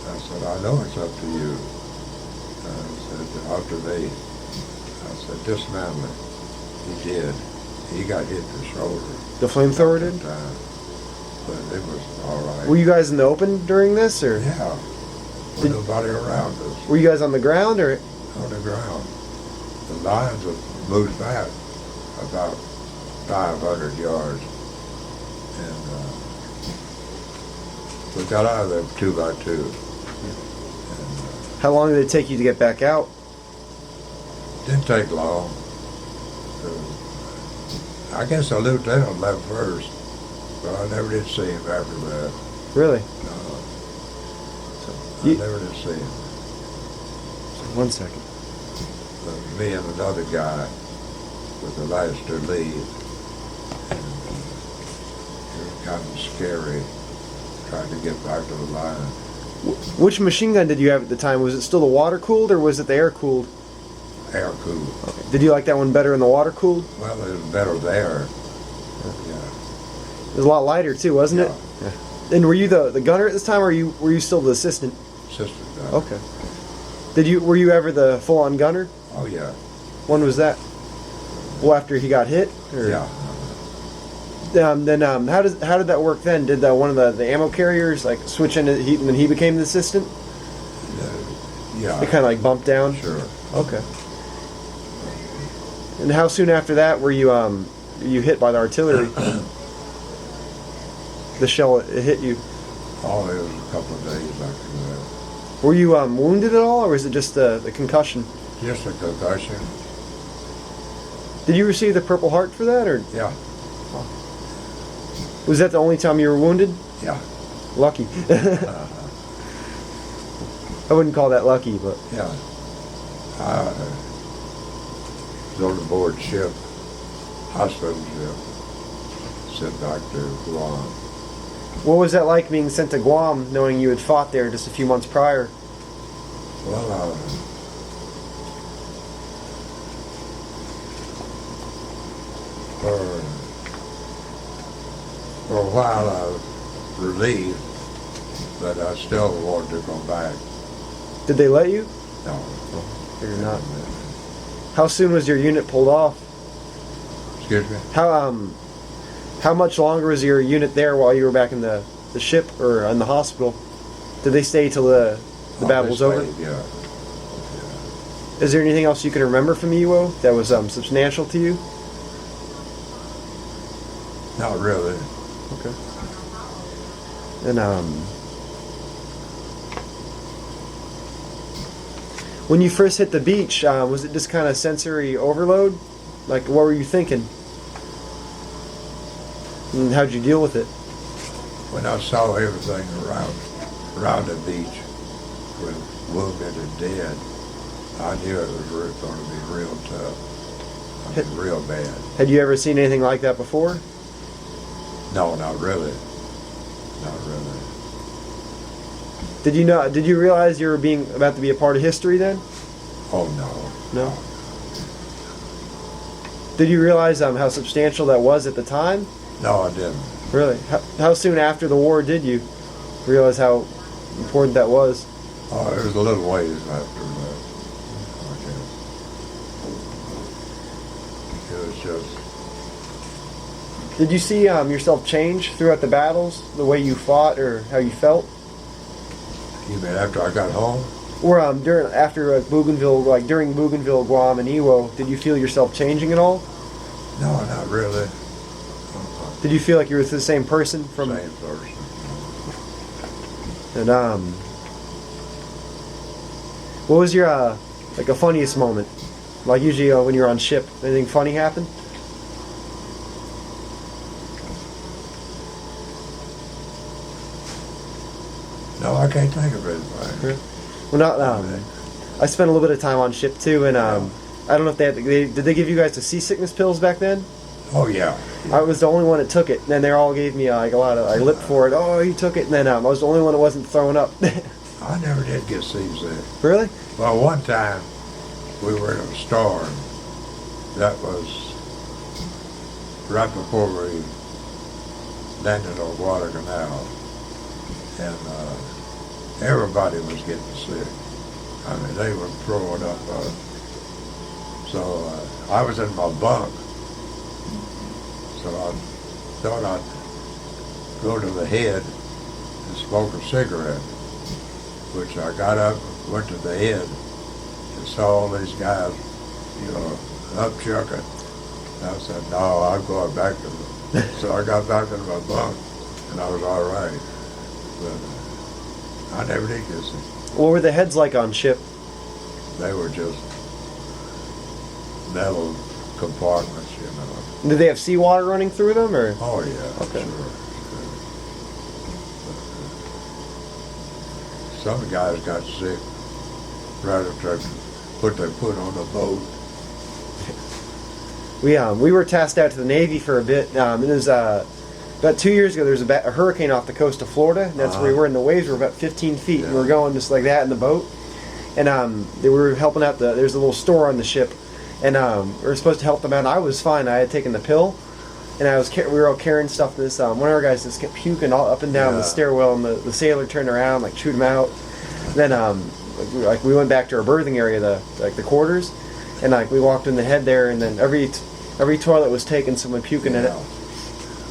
I said, I know it's up to you. I said, up to me. I said, dismantle it. He did. He got hit in the shoulder. The flamethrower did? Time. But it was all right. Were you guys in the open during this, or? Yeah. With nobody around us. Were you guys on the ground, or? On the ground. The lines had moved back about 500 yards. And we got out of there 2 by 2. How long did it take you to get back out? Didn't take long. I guess the lieutenant left first, but I never did see him after that. Really? No. I You- never did see him. 1 second. But me and another guy was the last to leave. And it was kind of scary trying to get back to the line. Which machine gun did you have at the time? Was it still the water cooled, or was it the air cooled? Air cooled. Okay. Did you like that one better in the water cooled? Well, it was better there. Yeah. It was a lot lighter too, wasn't it? Yeah. And were you the gunner at this time, or were you still the assistant? Assistant gunner. Okay. Were you ever the full on gunner? Oh, yeah. When was that? Well, after he got hit? Or? Yeah. Then how did that work then? Did one of the ammo carriers like switch into and then he became the assistant? Yeah. It kind of like bumped down. Sure. Okay. And how soon after that were you hit by the artillery? The shell it hit you. Oh, it was a couple of days after that. Were you wounded at all, or was it just the concussion? Just a concussion. Did you receive the Purple Heart for that, or Yeah. was that the only time you were wounded? Yeah. Lucky. I wouldn't call that lucky, but Yeah. I was on the board ship hospital ship sent back to Guam. What was that like being sent to Guam, knowing you had fought there just a few months prior? Well, for a while I was relieved, but I still wanted to come back. Did they let you? No. Figured not. How soon was your unit pulled off? Excuse me? How much longer was your unit there while you were back in the ship or in the hospital? Did they stay till the battle was over? Yeah. Is there anything else you can remember from Iwo that was substantial to you? Not really. Okay. And when you first hit the beach, was it just kind of sensory overload? Like, what were you thinking? And how'd you deal with it? When I saw everything around the beach with wounded and dead, I knew it was going to be real tough. I mean, real bad. Had you ever seen anything like that before? No, not really. Not really. Did you realize you were about to be a part of history then? Oh, no. No. Did you realize how substantial that was at the time? No, I didn't. Really? How soon after the war did you realize how important that was? Oh, it was a little ways after that. Okay. It was just... Did you see yourself change throughout the battles, the way you fought or how you felt? You mean after I got home? Or after Bougainville, like during Bougainville, Guam, and Iwo, did you feel yourself changing at all? No, not really. Did you feel like you were the same person from? Same person. And what was your like a funniest moment? Like usually when you're on ship, anything funny happen? No, I can't think of anything. Well, not. I spent a little bit of time on ship too, and I don't know if did they give you guys the seasickness pills back then? Oh, yeah. I was the only one that took it, and then they all gave me like a lot of. I lipped for it. Oh, you took it, and then I was the only one that wasn't throwing up. I never did get seasick. Really? Well, one time we were in a storm. That was right before we landed on Guadalcanal, and everybody was getting sick. I mean, they were throwing up. So I was in my bunk, so I thought I'd go to the head and smoke a cigarette, which I got up, went to the head, and saw all these guys, up chucking. I said, no, I'm going back to them. So I got back into my bunk, and I was all right. But I never did get sick. What were the heads like on ship? They were just metal compartments, Did they have seawater running through them, or? Oh, yeah, Okay. sure. Some guys got sick right after what they put on the boat. We were tasked out to the Navy for a bit. It was about 2 years ago. There was a hurricane off the coast of Florida. And that's where we were, and the waves were about 15 feet, and we were going just like that in the boat. And they were helping out there's a little store on the ship, and we were supposed to help them out. I was fine. I had taken the pill, and we were all carrying stuff. This one of our guys just kept puking all up and down the stairwell, and the sailor turned around, like chewed him out. And then we went back to our berthing area, the quarters, and we walked in the head there, and then every toilet was taking someone puking in it.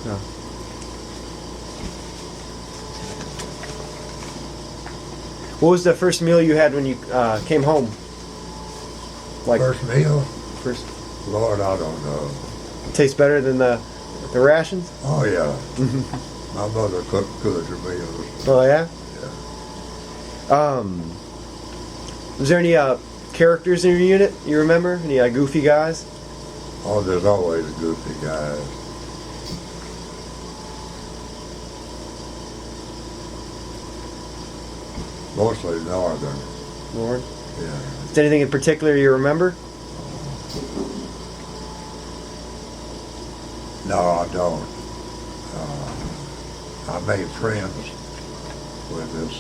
Yeah. What was the first meal you had when you came home? First meal? First. Lord, I don't know. Tastes better than the rations? Oh, yeah. My mother cooked good meals. Oh, yeah? Yeah. Was there any characters in your unit you remember? Any goofy guys? Oh, there's always goofy guys. Mostly northern. Lord. Yeah. Is there anything in particular you remember? No, I don't. I made friends with this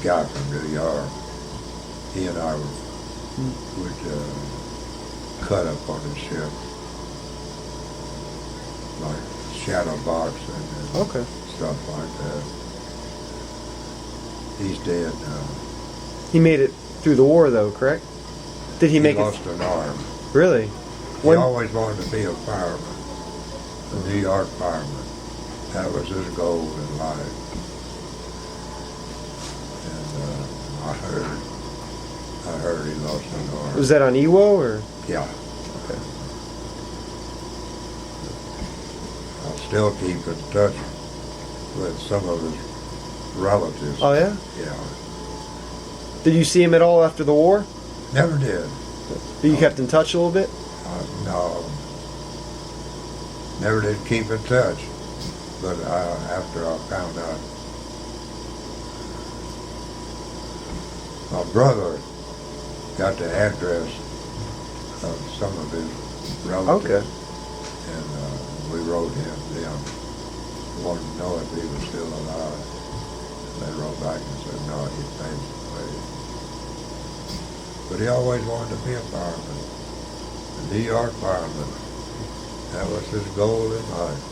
guy from New York. He and I would cut up on his ship, like shadow boxing and Okay. stuff like that. He's dead now. He made it through the war, though, correct? Did he make lost it? an arm. Really? He When? always wanted to be a fireman, a New York fireman. That was his goal in life. And I heard he lost an arm. Was that on Iwo or? Yeah. Okay. I still keep in touch with some of his relatives. Oh yeah. Yeah. Did you see him at all after the war? Never did. But you kept in touch a little bit. No. Never did keep in touch. But after I found out, my brother got the address of some of his relatives. Okay. And we wrote him down. Wanted to know if he was still alive. They wrote back and said, no, he passed away. But he always wanted to be a fireman, a New York fireman. That was his goal in life.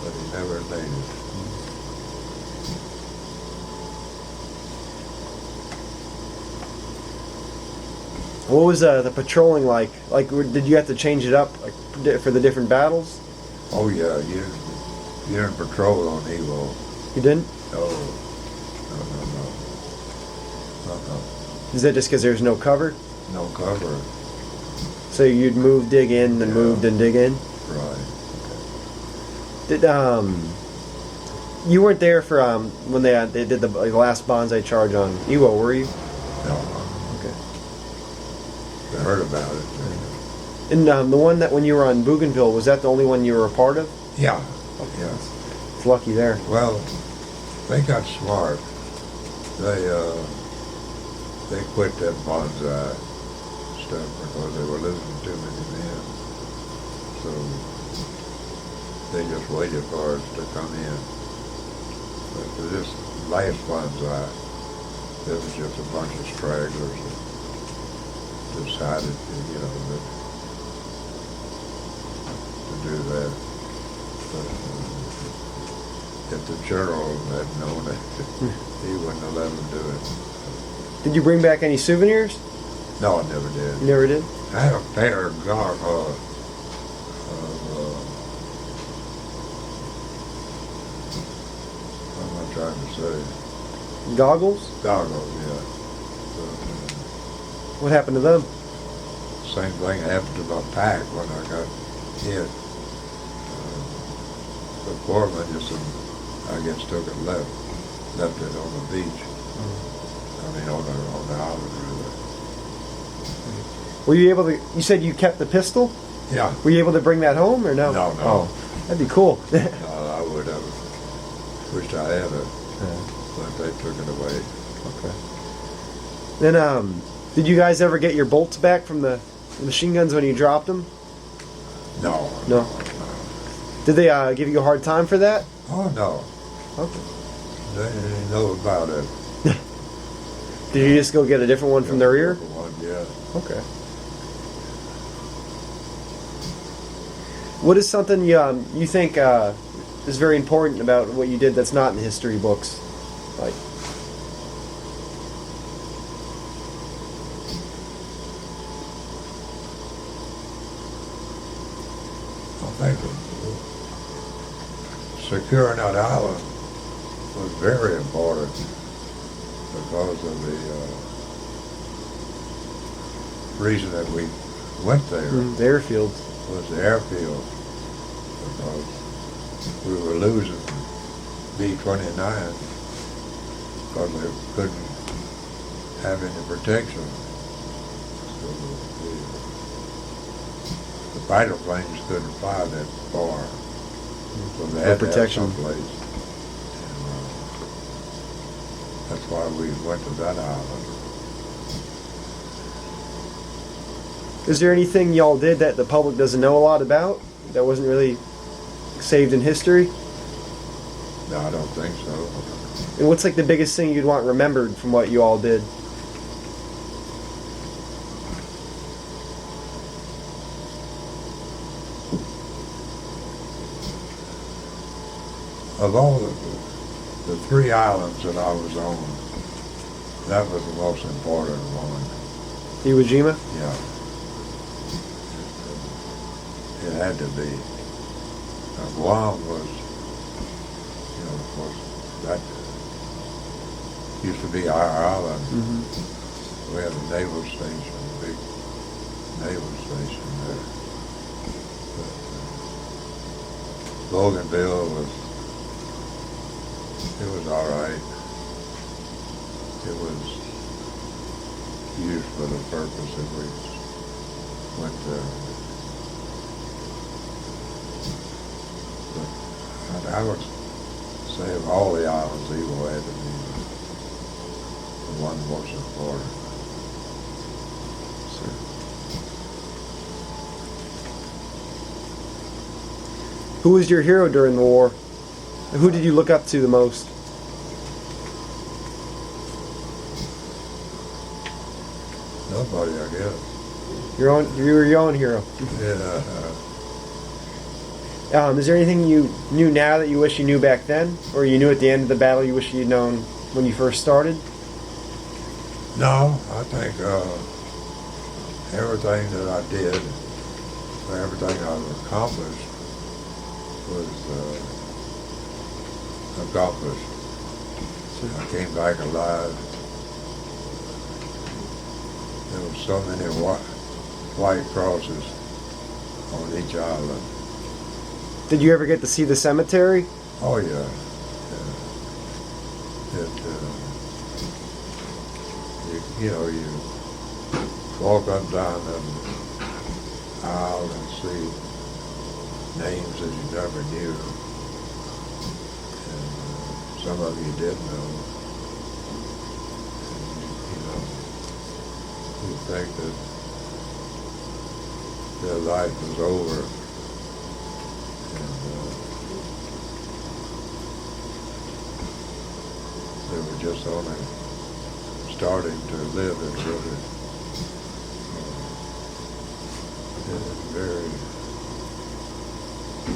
But he never made it. What was the patrolling like? Like, did you have to change it up like for the different battles? Oh yeah, you didn't patrol on Iwo. You didn't? No. Is that just because there's no cover? No cover. So you'd move, dig in, then Yeah. move, then dig in? Right. Did you weren't there for when they did the last bonsai charge on Iwo, were you? No. Okay. I heard about it. And the one that when you were on Bougainville, was that the only one you were a part of? Yeah. Yeah. It's lucky there. Well, they got smart. They quit that bonsai stuff because they were losing too many men. So they just waited for us to come in. But for this last bonsai, there was just a bunch of stragglers that decided to, to do that. But if the general had known it, he wouldn't have let them do it. Did you bring back any souvenirs? No, I never did. You never did? I had a pair of what am I trying to say? Goggles? Goggles, yeah. What happened to them? Same thing happened to my pack when I got hit. The foreman just, I guess, took it left it on the beach. I mean, on the island, really. Were you able to? You said you kept the pistol. Yeah. Were you able to bring that home or no? No. Oh, that'd be cool. I would have wished I had it, but they took it away. Okay. Then, did you guys ever get your bolts back from the machine guns when you dropped them? No. No. Did they give you a hard time for that? Oh, no. Okay. They didn't know about it. Did you just go get a different one from the rear? One, yeah. Okay. What is something you think is very important about what you did that's not in the history books? Like, I think securing that island was very important because of the reason that we went there the airfield. was the airfield, because we were losing B-29 because they couldn't have any protection. So the fighter planes couldn't fly that far. So they had to have protection. someplace. And, that's why we went to that island. Is there anything y'all did that the public doesn't know a lot about? That wasn't really saved in history? No, I don't think so. And what's like the biggest thing you'd want remembered from what you all did? Of all the 3 islands that I was on, that was the most important one. Iwo Jima? Yeah. It had to be. Guam was, you know, of course, that used to be our island. Mm-hmm. We had a naval station, a big naval station there. But, Bougainville it was all right. It was used for the purpose that we went there. But I would say of all the islands, Iwo had to be the one most important. Who was your hero during the war? Who did you look up to the most? Nobody, I guess. You were your own hero. Yeah. Is there anything you knew now that you wish you knew back then? Or you knew at the end of the battle you wish you'd known when you first started? No, I think everything that I did, or everything I've accomplished, was accomplished. I came back alive. There were so many white crosses on each island. Did you ever get to see the cemetery? Oh yeah. You walk up down the aisle and see names that you never knew, and some of you did know. And, you think that their life was over, and they were just only starting to live and really. It's very,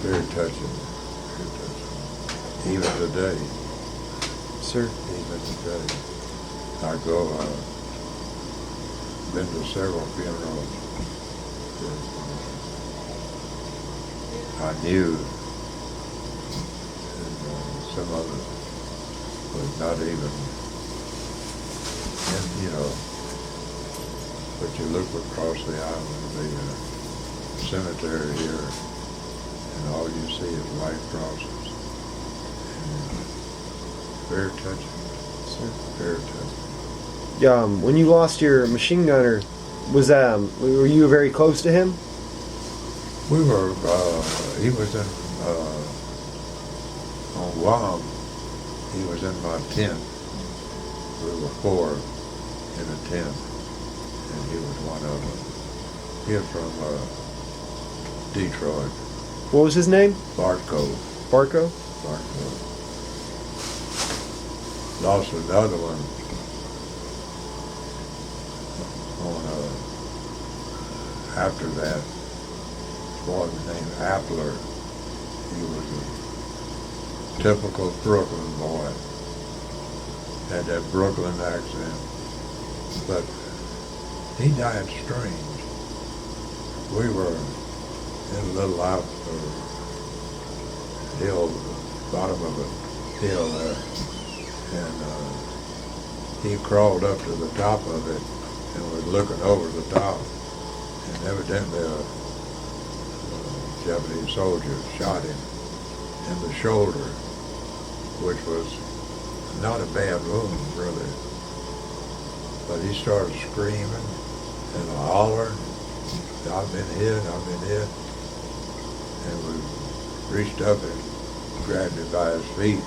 very touching. Very touching. Even today. Sir. Even today. I've been to several funerals. I knew, and some of it was not even, and but you look across the island, the cemetery here, and all you see is white crosses. And very touching. Sir. Very touching. When you lost your machine gunner, were you very close to him? We were, he was in, on Guam, he was in my tent. We were 4 in a tent, and he was one of them. He was from Detroit. What was his name? Barco. Barco? Barco. Lost another one on, after that, one named Appler. He was a typical Brooklyn boy. Had that Brooklyn accent. But he died strange. We were in a little hill, bottom of a hill there, and he crawled up to the top of it and was looking over the top, and evidently a Japanese soldier shot him in the shoulder, which was not a bad wound, really. But he started screaming and hollering, I've been hit, I've been hit. And we reached up and grabbed him by his feet,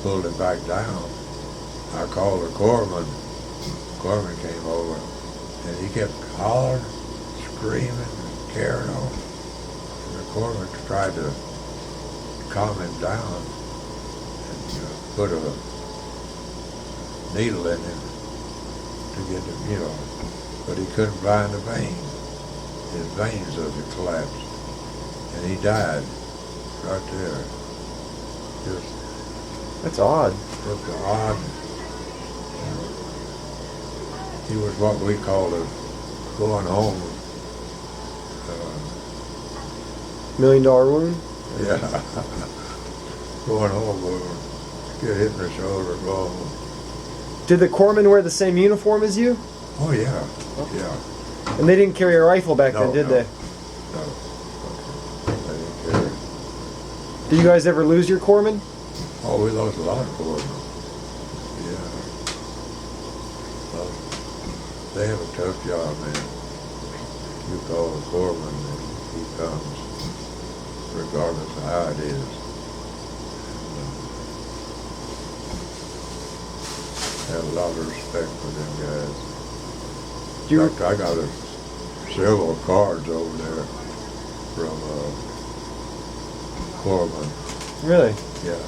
pulled him back down. I called the corpsman. The corpsman came over, and he kept hollering, screaming and carrying on. And the corpsman tried to calm him down and put a needle in him to get him, but he couldn't find the vein. His veins had collapsed, and he died right there. Just That's odd. looked odd. He was what we called a going home. $1 million wound? Yeah. Going home, get hit in the shoulder, go home. Did the corpsmen wear the same uniform as you? Oh, yeah. Yeah. And they didn't carry a rifle back No, then, did no. they? No. They didn't care. Did you guys ever lose your corpsmen? Oh, we lost a lot of corpsmen. Yeah. Well, they have a tough job, man. You call the corpsman and he comes, regardless of how it is. I have a lot of respect for them guys. Do you, In fact, I got several cards over there from corpsmen. really? Yeah.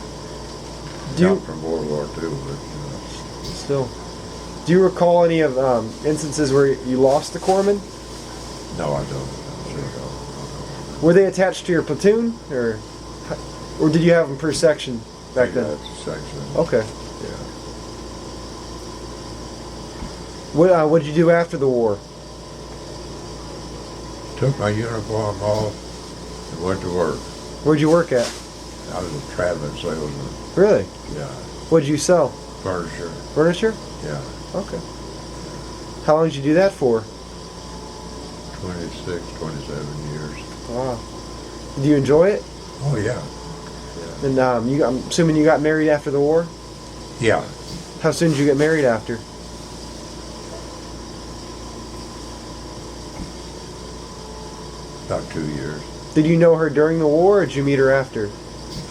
Do you Not from World War II, but still? Do you recall any of instances where you lost the corpsman? no, I don't. I sure don't. Were they attached to your platoon, or did you have them per section back then? That's section. Okay. Yeah. What did you do after the war? Took my uniform off and went to work. Where'd you work at? I was a traveling salesman. Really? Yeah. What'd you sell? Furniture. Furniture? Yeah. Okay. How long did you do that for? 26, 27 years. Wow. Do you enjoy it? Oh, yeah. Yeah. And I'm assuming you got married after the war? Yeah. How soon did you get married after? About 2 years. Did you know her during the war, or did you meet her after?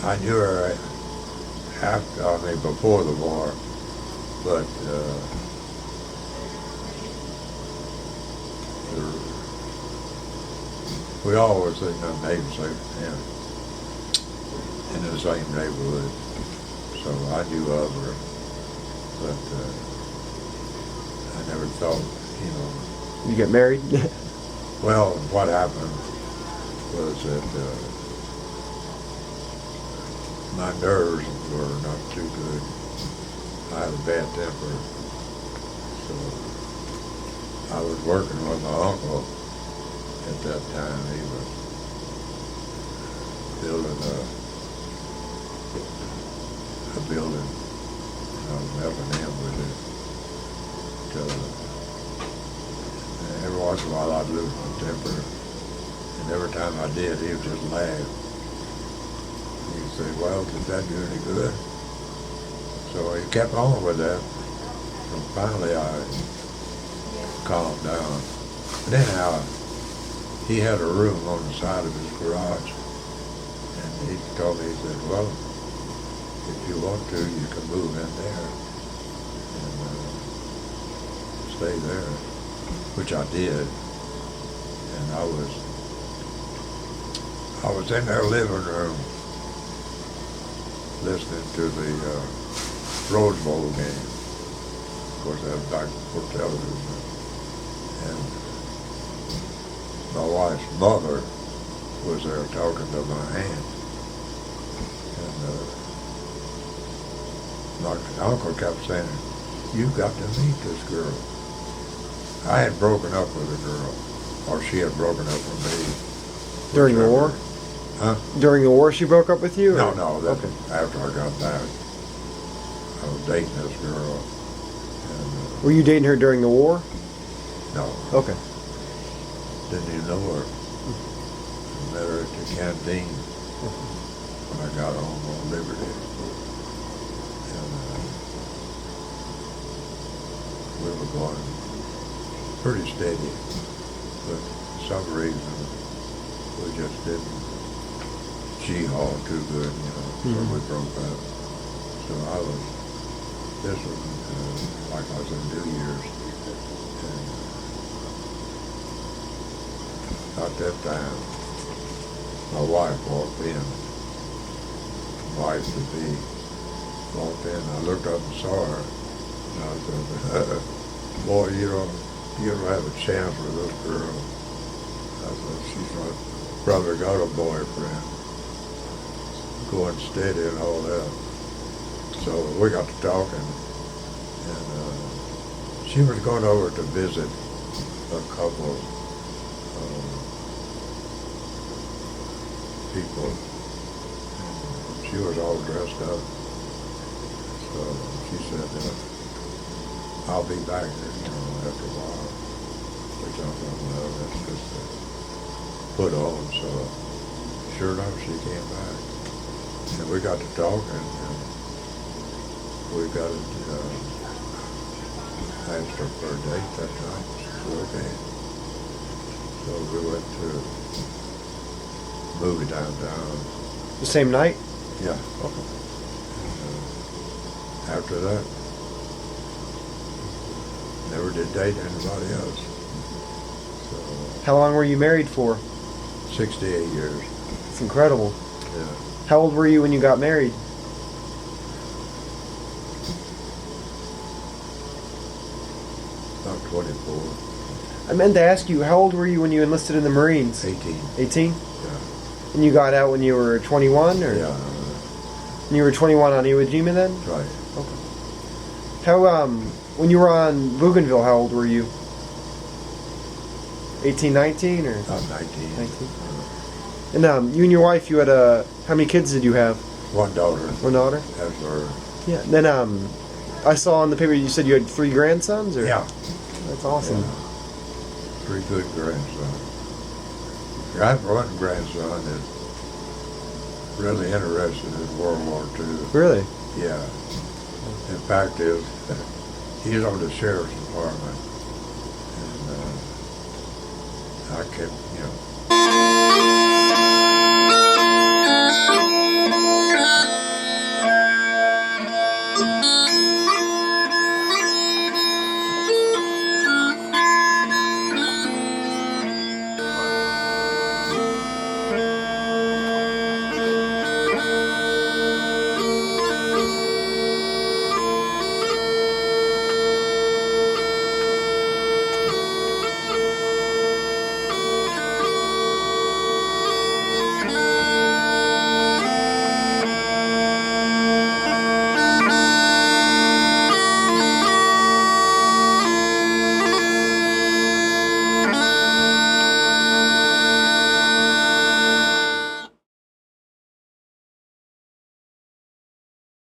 I knew her before the war, but we always lived in the neighborhood, in the same neighborhood, so I knew of her, but I never thought, You get married? well, what happened was that my nerves were not too good. I had a bad temper, so I was working with my uncle at that time. He was building a building, and I was helping him with it. Every once in a while I'd lose my temper, and every time I did, he would just laugh. He'd say, well, did that do any good? So he kept on with that. And finally I calmed down. But anyhow, he had a room on the side of his garage. And he told me, he said, well, if you want to, you can move in there and stay there, which I did. And I was in their living room listening to the Rose Bowl game. Of course, that was back before television. And my wife's mother was there talking to my aunt. And my uncle kept saying, "You've got to meet this girl." I had broken up with a girl, or she had broken up with me. During the war? Huh? During the war she broke up with you? No, or- no, that Okay. after I got back. I was dating this girl. And, Were you dating her during the war? no, Okay. didn't even know her. I met her at the canteen when I got home on Liberty. And we were going pretty steady, but for some reason we just didn't gee-haw too good, so we broke up. So this was like I was in New Year's. And About that time, my wife walked in. Wife to be walked in. I looked up and saw her. And I said, boy, you don't have a chance with this girl. I said, she's probably got a boyfriend. Going steady and all that. So we got to talking, and she was going over to visit a couple people. And she was all dressed up. So she said, I'll be back after a while. Which I thought, well, that's just a put on. So sure enough, she came back. And we got to talking, and we got it, asked her for a date that night. She said, okay. So we went to movie downtown. The same night? Yeah. Okay. And, after that, never did date anybody else. So, How long were you married for? 68 years. It's incredible. Yeah. How old were you when you got married? About 24. I meant to ask you, how old were you when you enlisted in the Marines? 18. 18? Yeah. And you got out when you were 21? Or? Yeah. And you were 21 on Iwo Jima then? Right. Okay. How, when you were on Bougainville, how old were you? 18, 19? Or? About 19. 19. And you and your wife, you had how many kids did you have? One daughter. One daughter? That's her. Yeah. And then I saw on the paper you said you had 3 grandsons? Or? Yeah. That's awesome. Yeah. 3 good grandsons. I have one grandson that's really interested in World War II. Really? Yeah. In fact, he's on the sheriff's department. And I kept,